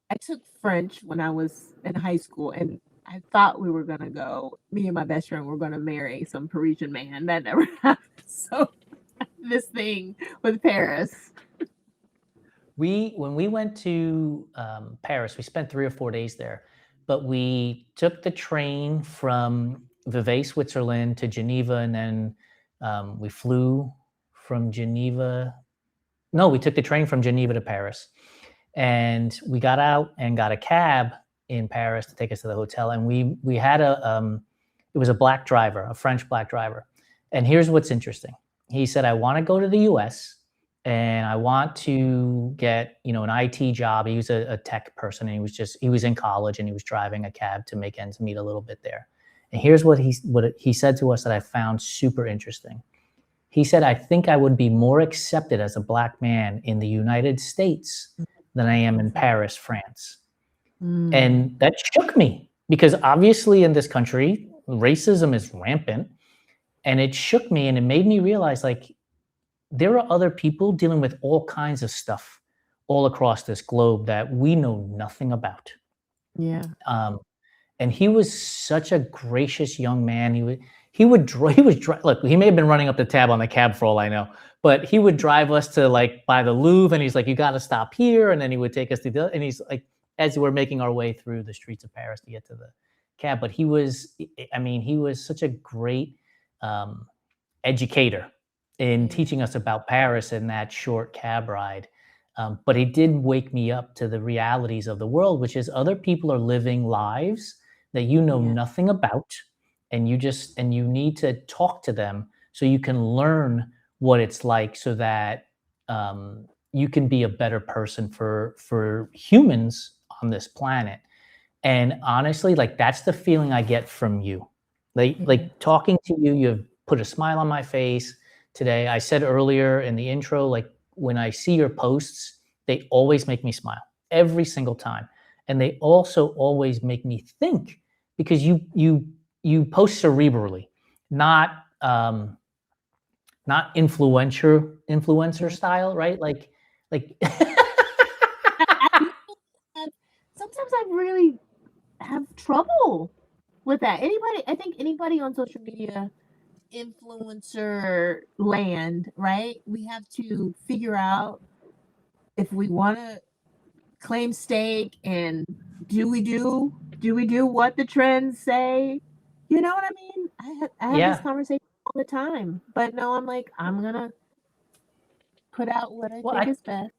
I took French when I was in high school, and I thought we were gonna go. Me and my best friend were gonna marry some Parisian man. That never happened. So this thing with Paris. When we went to Paris, we spent 3 or 4 days there, but we took the train from Vevey, Switzerland to Geneva, and then we flew from Geneva. No, we took the train from Geneva to Paris, and we got out and got a cab in Paris to take us to the hotel. And we had it was a black driver, a French black driver. And here's what's interesting. He said, I want to go to the US and I want to get, an IT job. He was a tech person, and he was in college, and he was driving a cab to make ends meet a little bit there. And here's what he said to us that I found super interesting. He said, I think I would be more accepted as a black man in the United States than I am in Paris, France. Mm, And that shook me, because obviously in this country, racism is rampant. And it shook me, and it made me realize, like, there are other people dealing with all kinds of stuff all across this globe that we know nothing about. yeah. Um, and he was such a gracious young man. Look, he may have been running up the tab on the cab for all I know, but he would drive us to, like, by the Louvre, and he's like, you got to stop here. And then he would take us and he's like, as we're making our way through the streets of Paris to get to the cab. But he was such a great educator in Yeah. teaching us about Paris in that short cab ride. But it did wake me up to the realities of the world, which is other people are living lives that you know Yeah. nothing about, and you need to talk to them so you can learn what it's like, so that you can be a better person for humans on this planet. And honestly, like, that's the feeling I get from you. Yeah. Like talking to you, you've put a smile on my face today. I said earlier in the intro, like, when I see your posts, they always make me smile every single time. And they also always make me think, because you post cerebrally, not not influencer Yeah. style, right? Like I really have, sometimes I really have trouble with that. I think anybody on social media, influencer land, right? We have to figure out if we want to claim stake, and do we do what the trends say? You know what I mean? I have this yeah. conversation all the time, but no, I'm like, I'm gonna put out what I Well, think is best.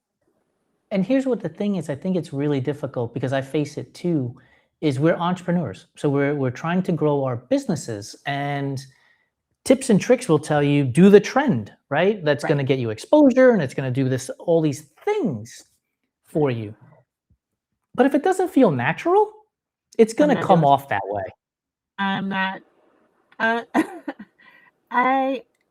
and here's what the thing is, I think it's really difficult, because I face it too, is we're entrepreneurs. So we're trying to grow our businesses, and tips and tricks will tell you do the trend, right? That's going to get you exposure and it's going to do this, all these things for you. But if it doesn't feel natural, it's going to come off that way. I'm not.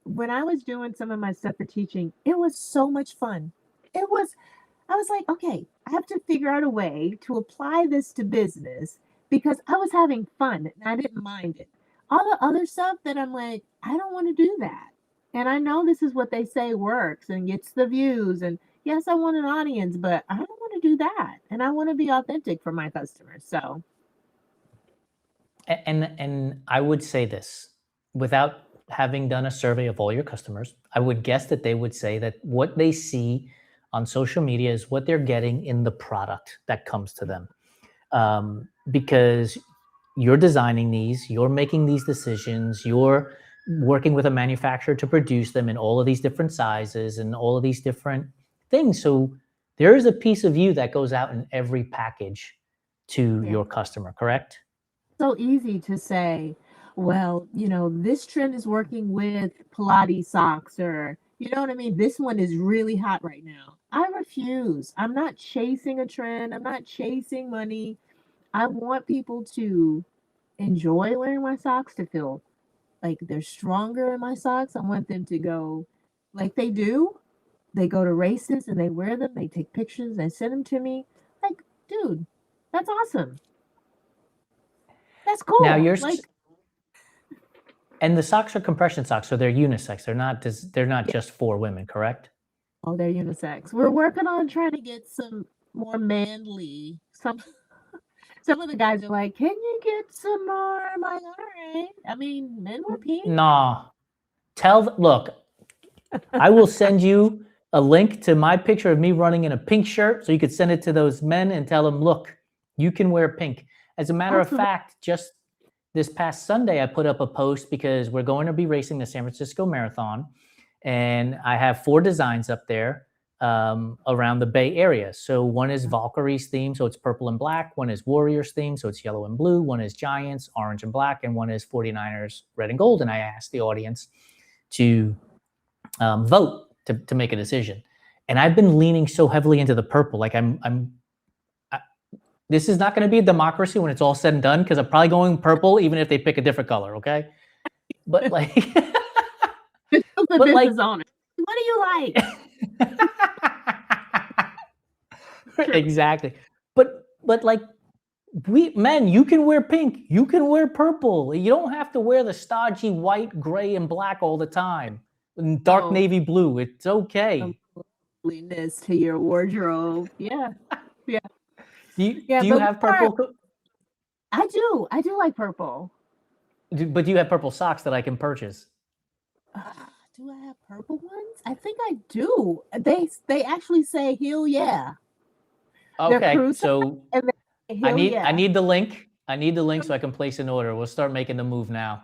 When I was doing some of my stuff for teaching, it was so much fun. I was like, okay, I have to figure out a way to apply this to business because I was having fun and I didn't mind it. All the other stuff that I'm like, I don't want to do that. And I know this is what they say works and gets the views. And yes, I want an audience, but I don't want to do that. And I want to be authentic for my customers. So. And I would say this, without having done a survey of all your customers, I would guess that they would say that what they see on social media is what they're getting in the product that comes to them. Because you're designing these, you're making these decisions, you're working with a manufacturer to produce them in all of these different sizes and all of these different things. So there is a piece of you that goes out in every package to your customer, correct? So easy to say, well, this trend is working with Pilates socks, or you know what I mean? This one is really hot right now. I refuse. I'm not chasing a trend. I'm not chasing money. I want people to enjoy wearing my socks, to feel like they're stronger in my socks. I want them to go like they do. They go to races and they wear them. They take pictures. They send them to me. Like, dude, that's awesome. That's cool. Now and the socks are compression socks, so they're unisex. They're not just for women, correct? Oh, they're unisex. We're working on trying to get some more manly. Some of the guys are like, "Can you get some more?" I'm like, "All right." I mean, men were pink. Nah. Look, I will send you a link to my picture of me running in a pink shirt, so you could send it to those men and tell them, look, you can wear pink. As a matter of fact, just this past Sunday, I put up a post because we're going to be racing the San Francisco Marathon, and I have 4 designs up there around the Bay Area. So one is Valkyrie's theme, so it's purple and black. One is Warriors theme, so it's yellow and blue. One is Giants, orange and black. And one is 49ers, red and gold. And I asked the audience to vote to make a decision. And I've been leaning so heavily into the purple. Like this is not going to be a democracy when it's all said and done, because I'm probably going purple even if they pick a different color. Okay. But like, but like, owner. What do you like? Exactly. But like, men, you can wear pink, you can wear purple. You don't have to wear the stodgy white, gray, and black all the time. And dark navy blue. It's okay. Completeness to your wardrobe. Yeah. Yeah. Do you have purple? I do. I do like purple. But do you have purple socks that I can purchase? Do I have purple ones? I think I do. They actually say "Hell yeah." Okay, so I need the link. I need the link so I can place an order. We'll start making the move now.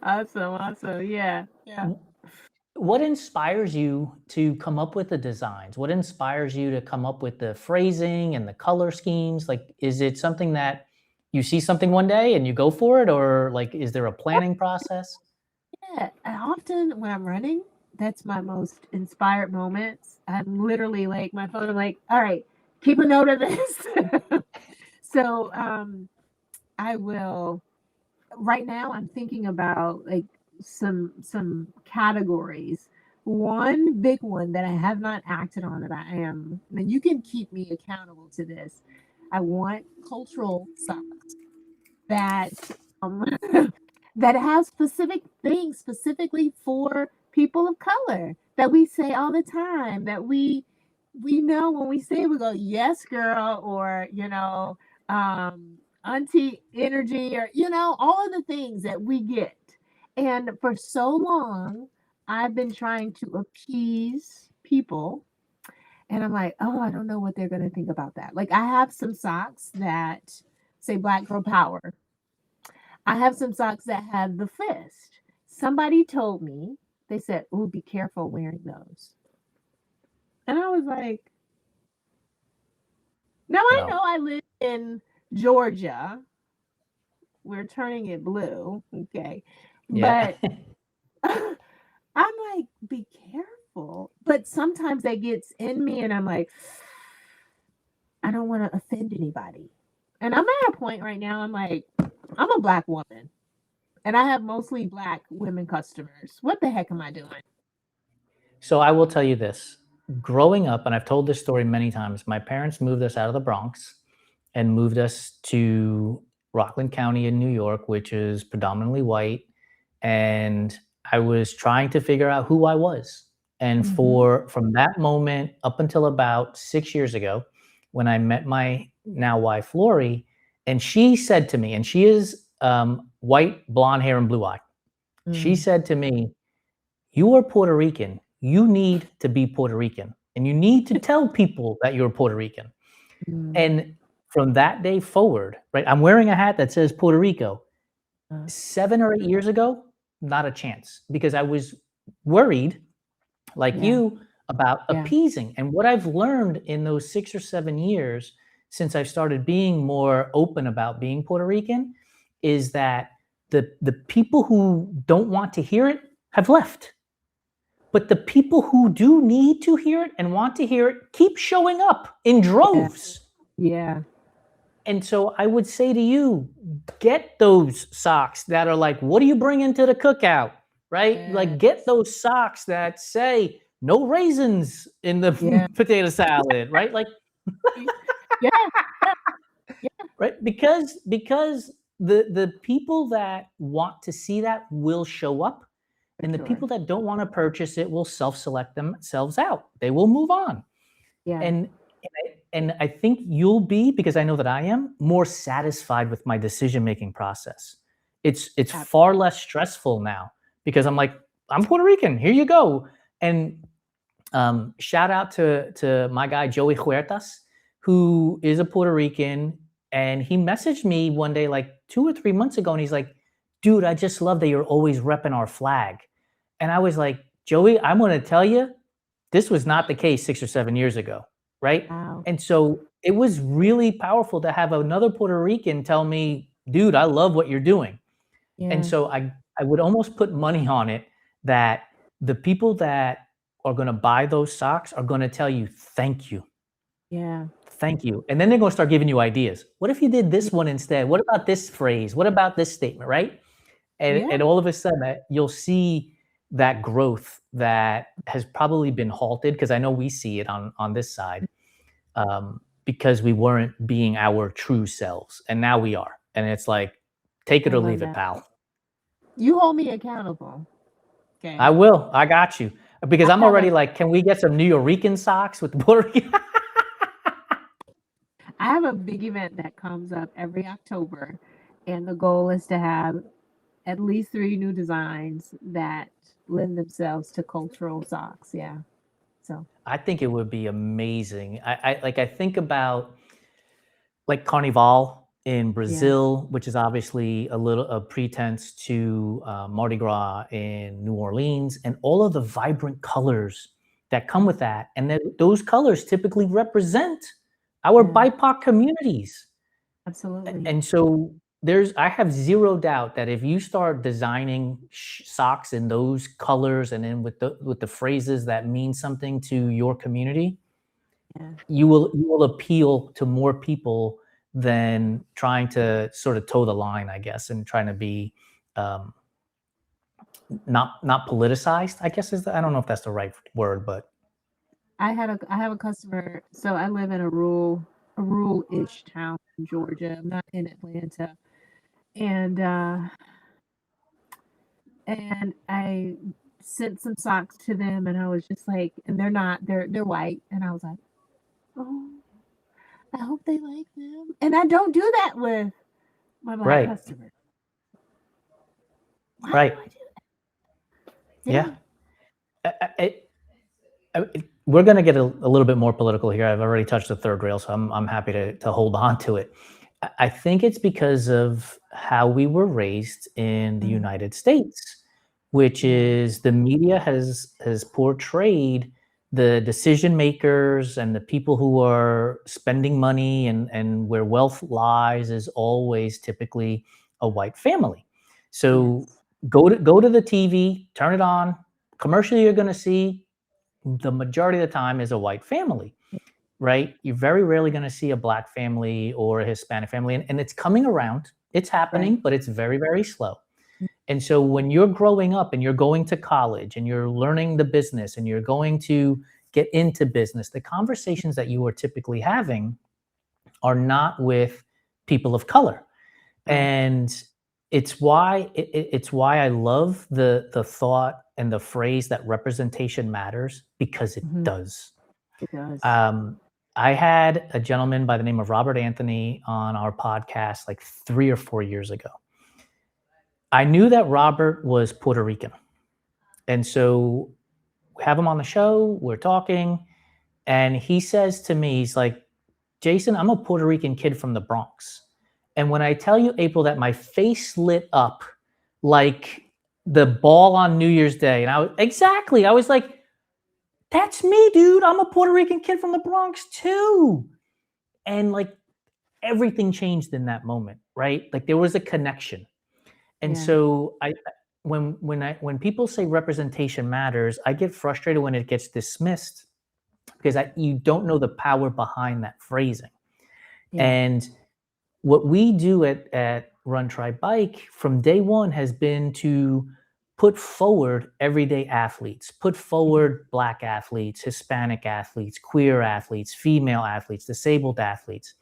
Awesome. Yeah. What inspires you to come up with the designs? What inspires you to come up with the phrasing and the color schemes? Like, is it something that you see something one day and you go for it, or like, is there a planning process? Yeah, often when I'm running, that's my most inspired moments. I'm literally like, my phone, I'm like, all right, keep a note of this. So I will, right now I'm thinking about like some categories. One big one that I have not acted on, that and you can keep me accountable to this. I want cultural socks that that have specific things specifically for people of color, that we say all the time, that we know when we say it, we go, yes, girl, or auntie energy, or all of the things that we get. And for so long, I've been trying to appease people. And I'm like, oh, I don't know what they're going to think about that. Like, I have some socks that say Black Girl Power. I have some socks that have the fist. Somebody told me, they said, oh, be careful wearing those. And I was like, now I know I live in Georgia, we're turning it blue. Okay. Yeah. But I'm like, be careful. But sometimes that gets in me and I'm like, I don't want to offend anybody. And I'm at a point right now, I'm like, I'm a black woman and I have mostly black women customers. What the heck am I doing? So I will tell you this. Growing up, and I've told this story many times, my parents moved us out of the Bronx and moved us to Rockland County in New York, which is predominantly white. And I was trying to figure out who I was. And Mm-hmm. from that moment up until about 6 years ago, when I met my now wife, Lori, and she said to me, and she is white, blonde hair, and blue eye. She Mm, said to me, "You are Puerto Rican. You need to be Puerto Rican. And you need to tell people that you're Puerto Rican." mm, And from that day forward, right, I'm wearing a hat that says Puerto Rico. uh, 7 or 8 years ago, not a chance, because I was worried, like yeah, you, about yeah, appeasing. And what I've learned in those 6 or 7 years since I've started being more open about being Puerto Rican is that the people who don't want to hear it have left. But the people who do need to hear it and want to hear it keep showing up in yeah, droves. yeah. And so I would say to you, get those socks that are like, what are you bringing to the cookout? Right? Like, get Yes. those socks that say no raisins in the Yeah. potato salad, right? Like, Yeah. Yeah. Yeah. right? Because the people that want to see that will show up, For and the sure. people that don't want to purchase it will self-select themselves out. They will move on. Yeah. And I think you'll be, because I know that I am, more satisfied with my decision-making process. It's Ab- far less stressful now because I'm like, I'm Puerto Rican. Here you go. And shout out to my guy Joey Huertas, who is a Puerto Rican, and he messaged me one day, like 2 or 3 months ago, and he's like, "Dude, I just love that you're always repping our flag." And I was like, "Joey, I'm going to tell you, this was not the case 6 or 7 years ago, right?" Wow. And so it was really powerful to have another Puerto Rican tell me, "Dude, I love what you're doing." And Yeah. so I would almost put money on it that the people that are going to buy those socks are going to tell you, "Thank you. Yeah. Thank you." And then they're going to start giving you ideas. What if you did Yeah. this one instead? What about this phrase? What about this statement, right? And Yeah. all of a sudden you'll see that growth that has probably been halted, because I know we see it on this side, because we weren't being our true selves, and now we are. And it's like, take I it or love leave it, that. pal. You hold me accountable. I Okay. will. I got you. Because I I'm have a already like, can we get some New Yorican socks with the Puerto Rican? I have a big event that comes up every October, and the goal is to have at least 3 new designs that lend themselves to cultural socks. Yeah. So, I think it would be amazing. I think about like Carnival in yeah. Brazil, which is obviously a pretense to Mardi Gras in New Orleans, and all of the vibrant colors that come with that. And that those colors typically represent our Yeah. BIPOC communities. Absolutely. And so I have zero doubt that if you start designing socks in those colors, and then with the phrases that mean something to your community, Yeah. you will appeal to more people than trying to sort of toe the line, I guess, and trying to be um, not politicized, I guess. I don't know if that's the right word, but I have a customer. So I live in a rural-ish town in Georgia. I'm not in Atlanta. And I sent some socks to them and I was just like, and they're white. And I was like, oh, I hope they like them. And I don't do that with my black right, customers. Why do right, I do yeah. that? We're going to get a little bit more political here. I've already touched the third rail, so I'm happy to hold on to it. I think it's because of how we were raised in the Mm, United States, which yeah, is the media has portrayed the decision makers and the people who are spending money and where wealth lies is always typically a white family. So go to the TV, turn it on. Commercial you're going to see the majority of the time is a white family, right? You're very rarely going to see a black family or a Hispanic family, and it's coming around. It's happening, but it's very, very slow. And so when you're growing up and you're going to college and you're learning the business and you're going to get into business, the conversations that you are typically having are not with people of color. And it's why I love the thought and the phrase that representation matters, because it does. It does. I had a gentleman by the name of Robert Anthony on our podcast like 3 or 4 years ago. I knew that Robert was Puerto Rican. And so we have him on the show, we're talking, and he says to me, he's like, Jason, I'm a Puerto Rican kid from the Bronx. And when I tell you, April, that my face lit up like the ball on New Year's Day, and I was like, that's me, dude. I'm a Puerto Rican kid from the Bronx too. And like everything changed in that moment, right? Like there was a connection. And so when people say representation matters, I get frustrated when it gets dismissed because you don't know the power behind that phrasing. And what we do at Run Try Bike from day one has been to put forward everyday athletes, put forward Black athletes, Hispanic athletes, queer athletes, female athletes, disabled athletes.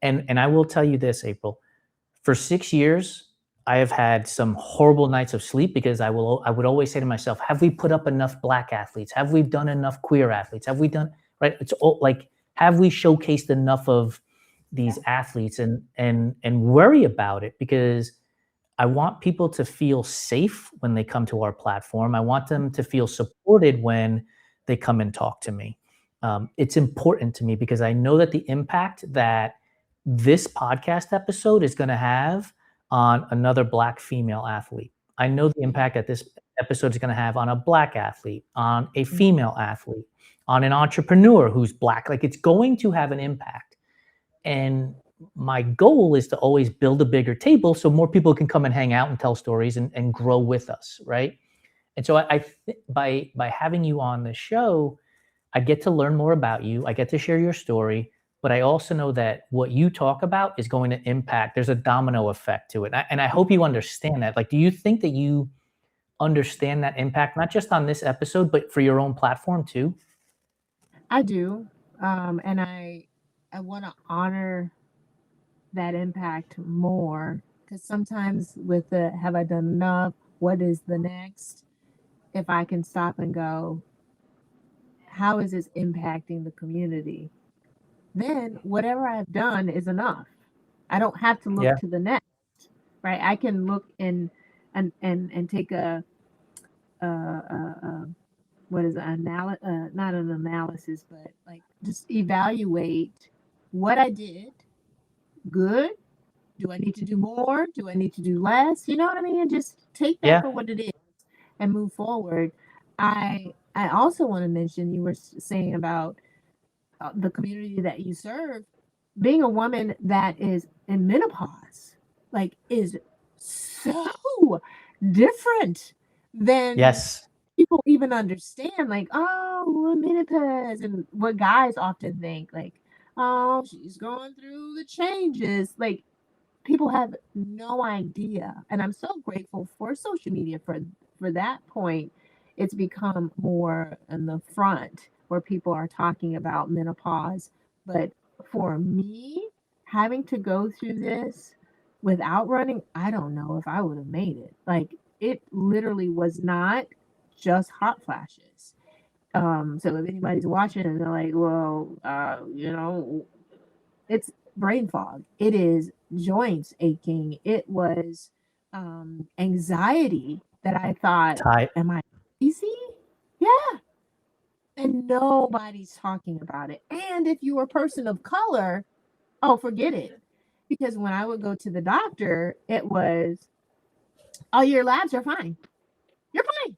And I will tell you this, April, for 6 years, I have had some horrible nights of sleep because I would always say to myself, have we put up enough Black athletes? Have we done enough queer athletes? Have we done, right? It's all like, have we showcased enough of these athletes and worry about it, because I want people to feel safe when they come to our platform. I want them to feel supported when they come and talk to me. It's important to me because I know that the impact that this podcast episode is going to have on another Black female athlete. I know the impact that this episode is going to have on a Black athlete, on a female athlete, on an entrepreneur who's Black. Like it's going to have an impact. And my goal is to always build a bigger table so more people can come and hang out and tell stories and grow with us, right? And so by having you on the show, I get to learn more about you. I get to share your story, but I also know that what you talk about is going to impact. There's a domino effect to it. And I hope you understand that. Like, do you think that you understand that impact, not just on this episode, but for your own platform too? I do. And I want to honor that impact more, because sometimes with the have I done enough? What is the next? If I can stop and go, how is this impacting the community? Then whatever I've done is enough. I don't have to look to the next, right? I can look and take a what is it, not an analysis, but like just evaluate what I did. Good. Do I need to do more? Do I need to do less? You know what I mean? And just take that for what it is and move forward. I also want to mention, you were saying about the community that you serve. Being a woman that is in menopause, like, is so different than people even understand. Like, oh, menopause, and what guys often think, like, oh, she's going through the changes. Like, people have no idea. And I'm so grateful for social media for that point. It's become more in the front where people are talking about menopause. But for me, having to go through this without running, I don't know if I would have made it. Like, it literally was not just hot flashes. So if anybody's watching and they're like, well, it's brain fog. It is joints aching. It was anxiety that I thought, am I crazy? Yeah. And nobody's talking about it. And if you were a person of color, oh, forget it. Because when I would go to the doctor, it was, oh, your labs are fine. You're fine.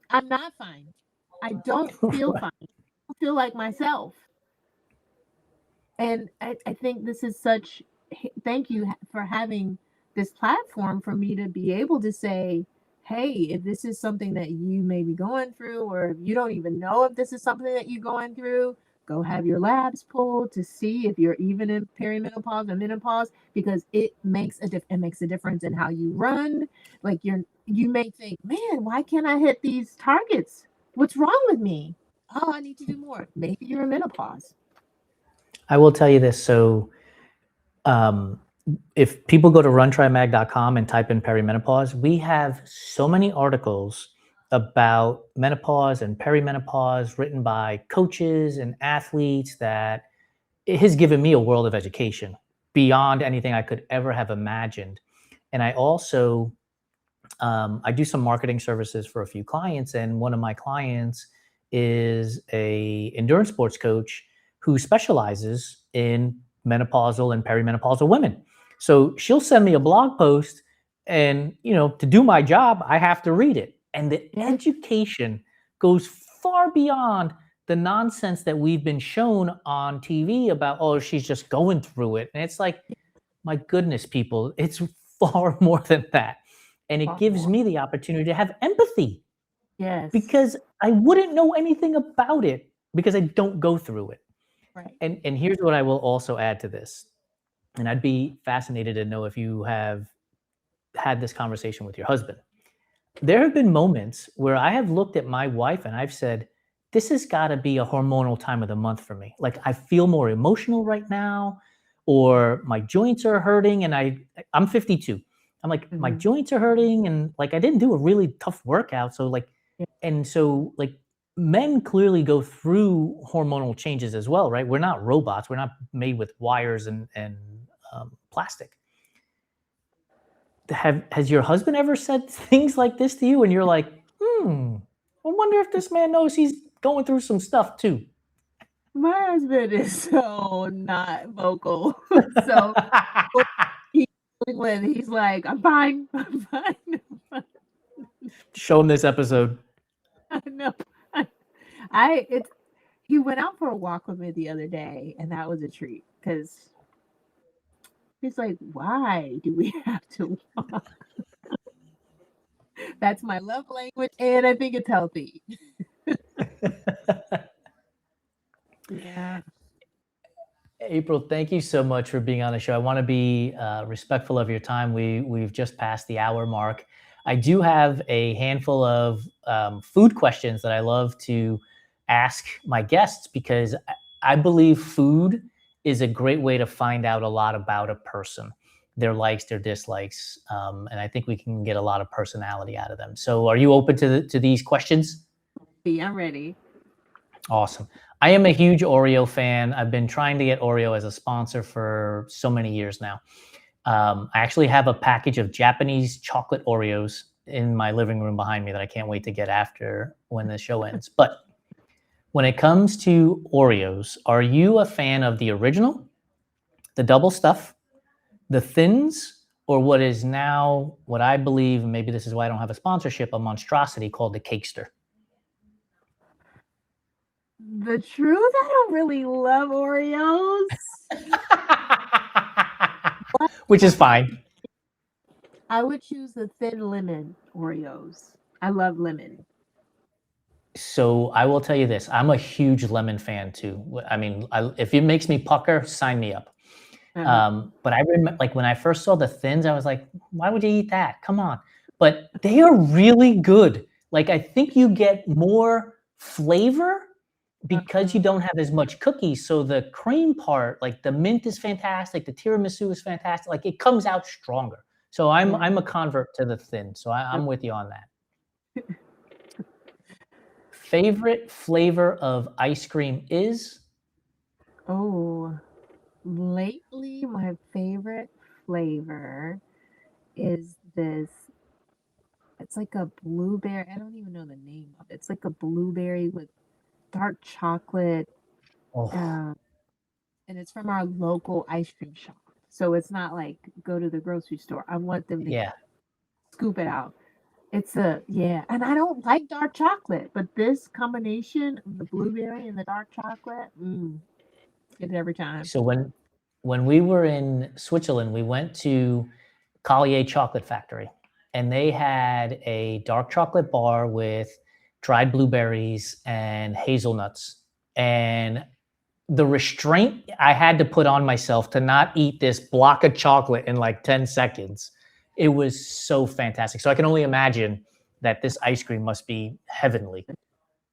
I'm not fine. I don't feel fine. I feel like myself. And I think this is such, thank you for having this platform for me to be able to say, hey, if this is something that you may be going through, or if you don't even know if this is something that you're going through, go have your labs pulled to see if you're even in perimenopause or menopause, because it makes a difference in how you run. Like you may think, man, why can't I hit these targets? What's wrong with me? Oh, I need to do more. Maybe you're in menopause. I will tell you this. So if people go to runtrimag.com and type in perimenopause, we have so many articles about menopause and perimenopause written by coaches and athletes that it has given me a world of education beyond anything I could ever have imagined. And I also I do some marketing services for a few clients, and one of my clients is a endurance sports coach who specializes in menopausal and perimenopausal women. So she'll send me a blog post, and to do my job, I have to read it. And the Yeah. education goes far beyond the nonsense that we've been shown on TV about, oh, she's just going through it. And it's like, my goodness, people, it's far more than that. And it gives me the opportunity to have empathy Yes. because I wouldn't know anything about it because I don't go through it. Right. And here's what I will also add to this. And I'd be fascinated to know if you have had this conversation with your husband. There have been moments where I have looked at my wife and I've said, this has got to be a hormonal time of the month for me. Like, I feel more emotional right now, or my joints are hurting. And I'm 52. I'm like, my joints are hurting. And like, I didn't do a really tough workout. So like, and so like, men clearly go through hormonal changes as well, right? We're not robots. We're not made with wires and plastic. Has your husband ever said things like this to you and you're like, I wonder if this man knows he's going through some stuff too? My husband is so not vocal. So when he's like, I'm fine, I'm fine. I'm fine. Show him this episode. I know. He went out for a walk with me the other day, and that was a treat because he's like, why do we have to walk? That's my love language, and I think it's healthy. Yeah. April, thank you so much for being on the show. I want to be respectful of your time. We've just passed the hour mark. I do have a handful of food questions that I love to ask my guests because I believe food is a great way to find out a lot about a person, their likes, their dislikes, and I think we can get a lot of personality out of them. So, are you open to these questions? Yeah, I'm ready. Awesome. I am a huge Oreo fan. I've been trying to get Oreo as a sponsor for so many years now. I actually have a package of Japanese chocolate Oreos in my living room behind me that I can't wait to get after when the show ends. But when it comes to Oreos, are you a fan of the original, the double stuff, the thins, or what is now, what I believe, and maybe this is why I don't have a sponsorship, a monstrosity called the Cakester? The truth, I don't really love Oreos. Which is fine. I would choose the thin lemon Oreos. I love lemon. So I will tell you this: I'm a huge lemon fan too. I mean, if it makes me pucker, sign me up. But I remember, like, when I first saw the thins, I was like, "Why would you eat that? Come on!" But they are really good. Like, I think you get more flavor because you don't have as much cookies. So the cream part, like the mint, is fantastic. The tiramisu is fantastic. Like, it comes out stronger. So I'm a convert to the thin. So I'm with you on that. Favorite flavor of ice cream is? Oh, lately my favorite flavor is this. It's like a blueberry. I don't even know the name of it. It's like a blueberry with dark chocolate. Oh, And it's from our local ice cream shop. So it's not like go to the grocery store. I want them to yeah. scoop it out. And I don't like dark chocolate, but this combination of the blueberry and the dark chocolate, get it every time. So when we were in Switzerland, we went to Collier Chocolate Factory, and they had a dark chocolate bar with dried blueberries and hazelnuts. And the restraint I had to put on myself to not eat this block of chocolate in like 10 seconds, it was so fantastic. So I can only imagine that this ice cream must be heavenly.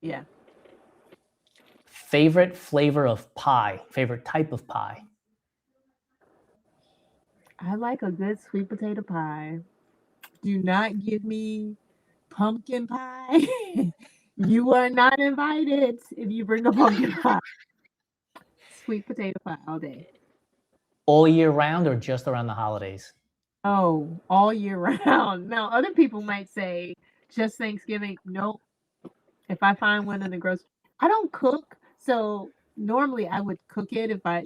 Yeah. Favorite flavor of pie, favorite type of pie? I like a good sweet potato pie. Do not give me pumpkin pie. You are not invited if you bring a pumpkin pie. Sweet potato pie all day. All year round or just around the holidays? Oh, all year round. Now, other people might say just Thanksgiving. Nope. If I find one in the grocery, I don't cook. So normally I would cook it if I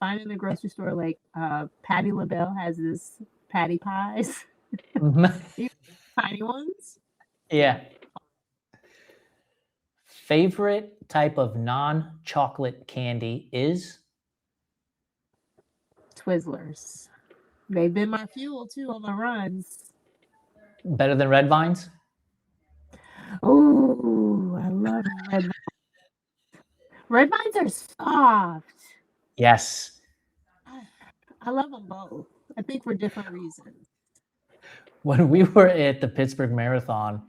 find it in the grocery store, like Patty LaBelle has this patty pies, these tiny ones. Yeah. Favorite type of non-chocolate candy is? Twizzlers. They've been my fuel too on my runs. Better than red vines? Oh, I love red vines. Red vines are soft. Yes. I love them both. I think for different reasons. When we were at the Pittsburgh Marathon,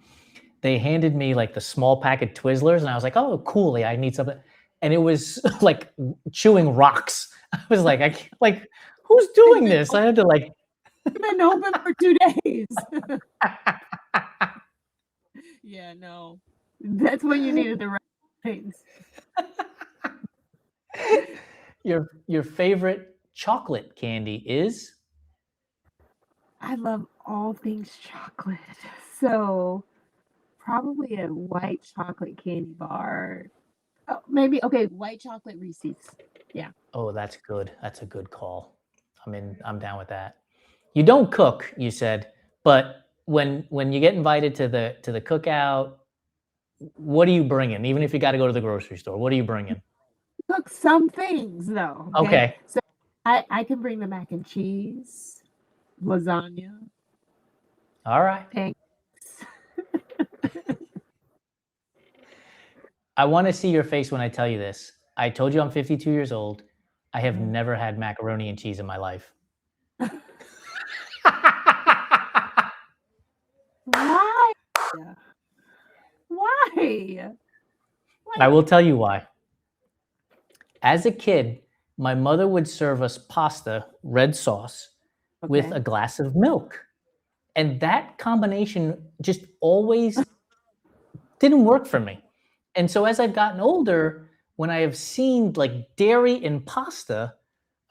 they handed me like the small packet Twizzlers, and I was like, "Oh, cool! I need something." And it was like chewing rocks. I was like, "I can't, like, who's doing this?" I had to like. They've been open for 2 days. Yeah, no, that's when you needed the right things. Your favorite chocolate candy is? I love all things chocolate, so probably a white chocolate candy bar. Oh, maybe okay, white chocolate Reese's. Yeah. Oh, that's good. That's a good call. I'm down with that. You don't cook, you said, but when you get invited to the cookout, what are you bringing? Even if you got to go to the grocery store, what are you bringing? Cook some things though. Okay. Okay. So I can bring the mac and cheese, lasagna, All right. pancakes. I want to see your face when I tell you this. I told you I'm 52 years old. I have Mhm. never had macaroni and cheese in my life. Why? Why? I will tell you why. As a kid, my mother would serve us pasta, red sauce, with Okay. a glass of milk. And that combination just always didn't work for me. And so as I've gotten older, when I have seen like dairy in pasta,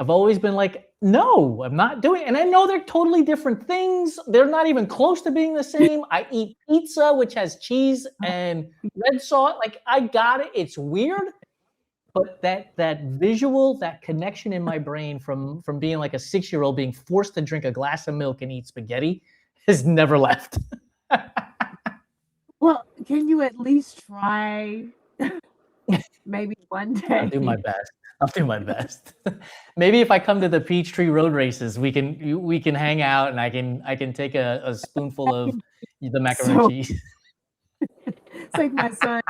I've always been like, no, I'm not doing it. And I know they're totally different things. They're not even close to being the same. I eat pizza, which has cheese and red sauce. Like I got it. It's weird. But that visual, that connection in my brain from being like a 6-year-old being forced to drink a glass of milk and eat spaghetti has never left. Well, can you at least try maybe one I'll do my day? best. I'll do my best. Maybe if I come to the Peachtree Road races, we can hang out and I can take a spoonful of the macaroni and So cheese. it's like my son,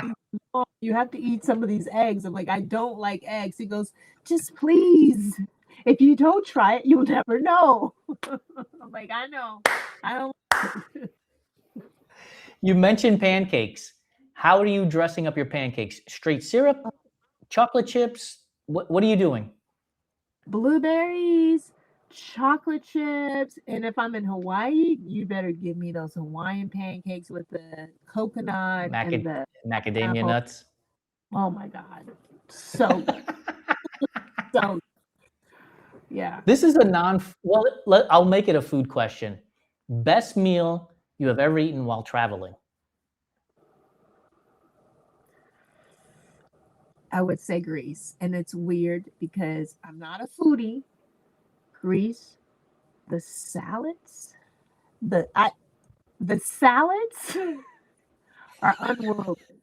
"Mom, you have to eat some of these eggs." I'm like, "I don't like eggs." He goes, "Just please. If you don't try it, you'll never know." I'm like, "I know. I don't." You mentioned pancakes. How are you dressing up your pancakes? Straight syrup, chocolate chips? What are you doing? Blueberries, chocolate chips, and if I'm in Hawaii, you better give me those Hawaiian pancakes with the coconut and Macad- the macadamia apple. nuts? Oh my God. So good. So yeah. This is a non. Well, I'll make it a food question. Best meal you have ever eaten while traveling? I would say Greece. And it's weird because I'm not a foodie. Greece, the salads, the I the salads are unworldly.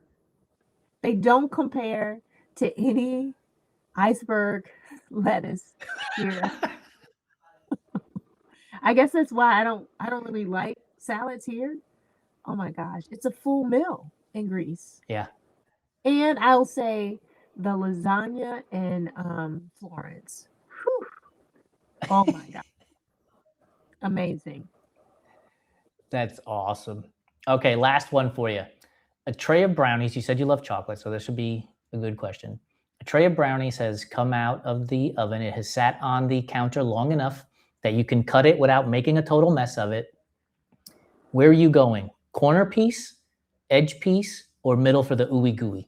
They don't compare to any iceberg lettuce here. I guess that's why I don't really like salads here. Oh my gosh, it's a full meal in Greece. Yeah. And I'll say the lasagna in Florence. Whew. Oh my god, amazing. That's awesome. Okay, last one for you. A tray of brownies. You said you love chocolate, so this should be a good question. A tray of brownies has come out of the oven. It has sat on the counter long enough that you can cut it without making a total mess of it. Where are you going? Corner piece, edge piece, or middle for the ooey gooey?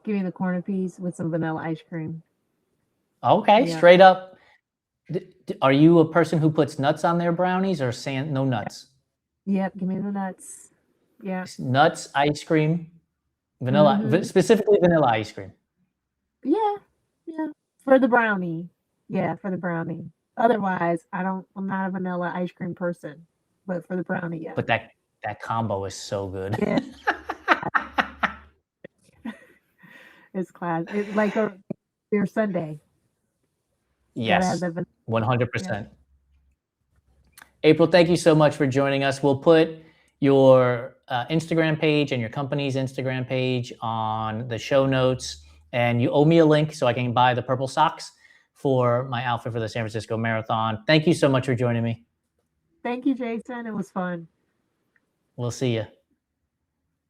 Give me the corner piece with some vanilla ice cream. Okay, Yeah. straight up. Are you a person who puts nuts on their brownies or no nuts? Yep, give me the nuts. Yeah. Nuts, ice cream, vanilla, specifically vanilla ice cream. Yeah. Yeah. For the brownie. Yeah, for the brownie. Otherwise, I'm not a vanilla ice cream person. But for the brownie, yeah. But that combo is so good. Yeah. It's class. It's like your Sunday. Yes, Gotta have 100%. April, thank you so much for joining us. We'll put your Instagram page and your company's Instagram page on the show notes. And you owe me a link so I can buy the purple socks for my outfit for the San Francisco Marathon. Thank you so much for joining me. Thank you, Jason. It was fun. We'll see you.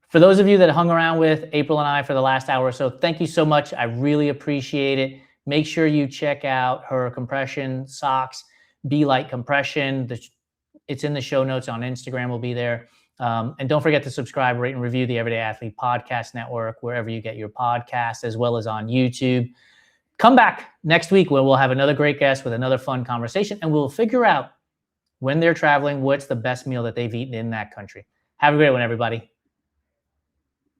For those of you that hung around with April and I for the last hour or so, thank you so much. I really appreciate it. Make sure you check out her compression socks, BeLight Compression. It's in the show notes on Instagram. Will be there. And don't forget to subscribe, rate, and review the Everyday Athlete Podcast Network, wherever you get your podcasts, as well as on YouTube. Come back next week where we'll have another great guest with another fun conversation, and we'll figure out when they're traveling, what's the best meal that they've eaten in that country. Have a great one, everybody.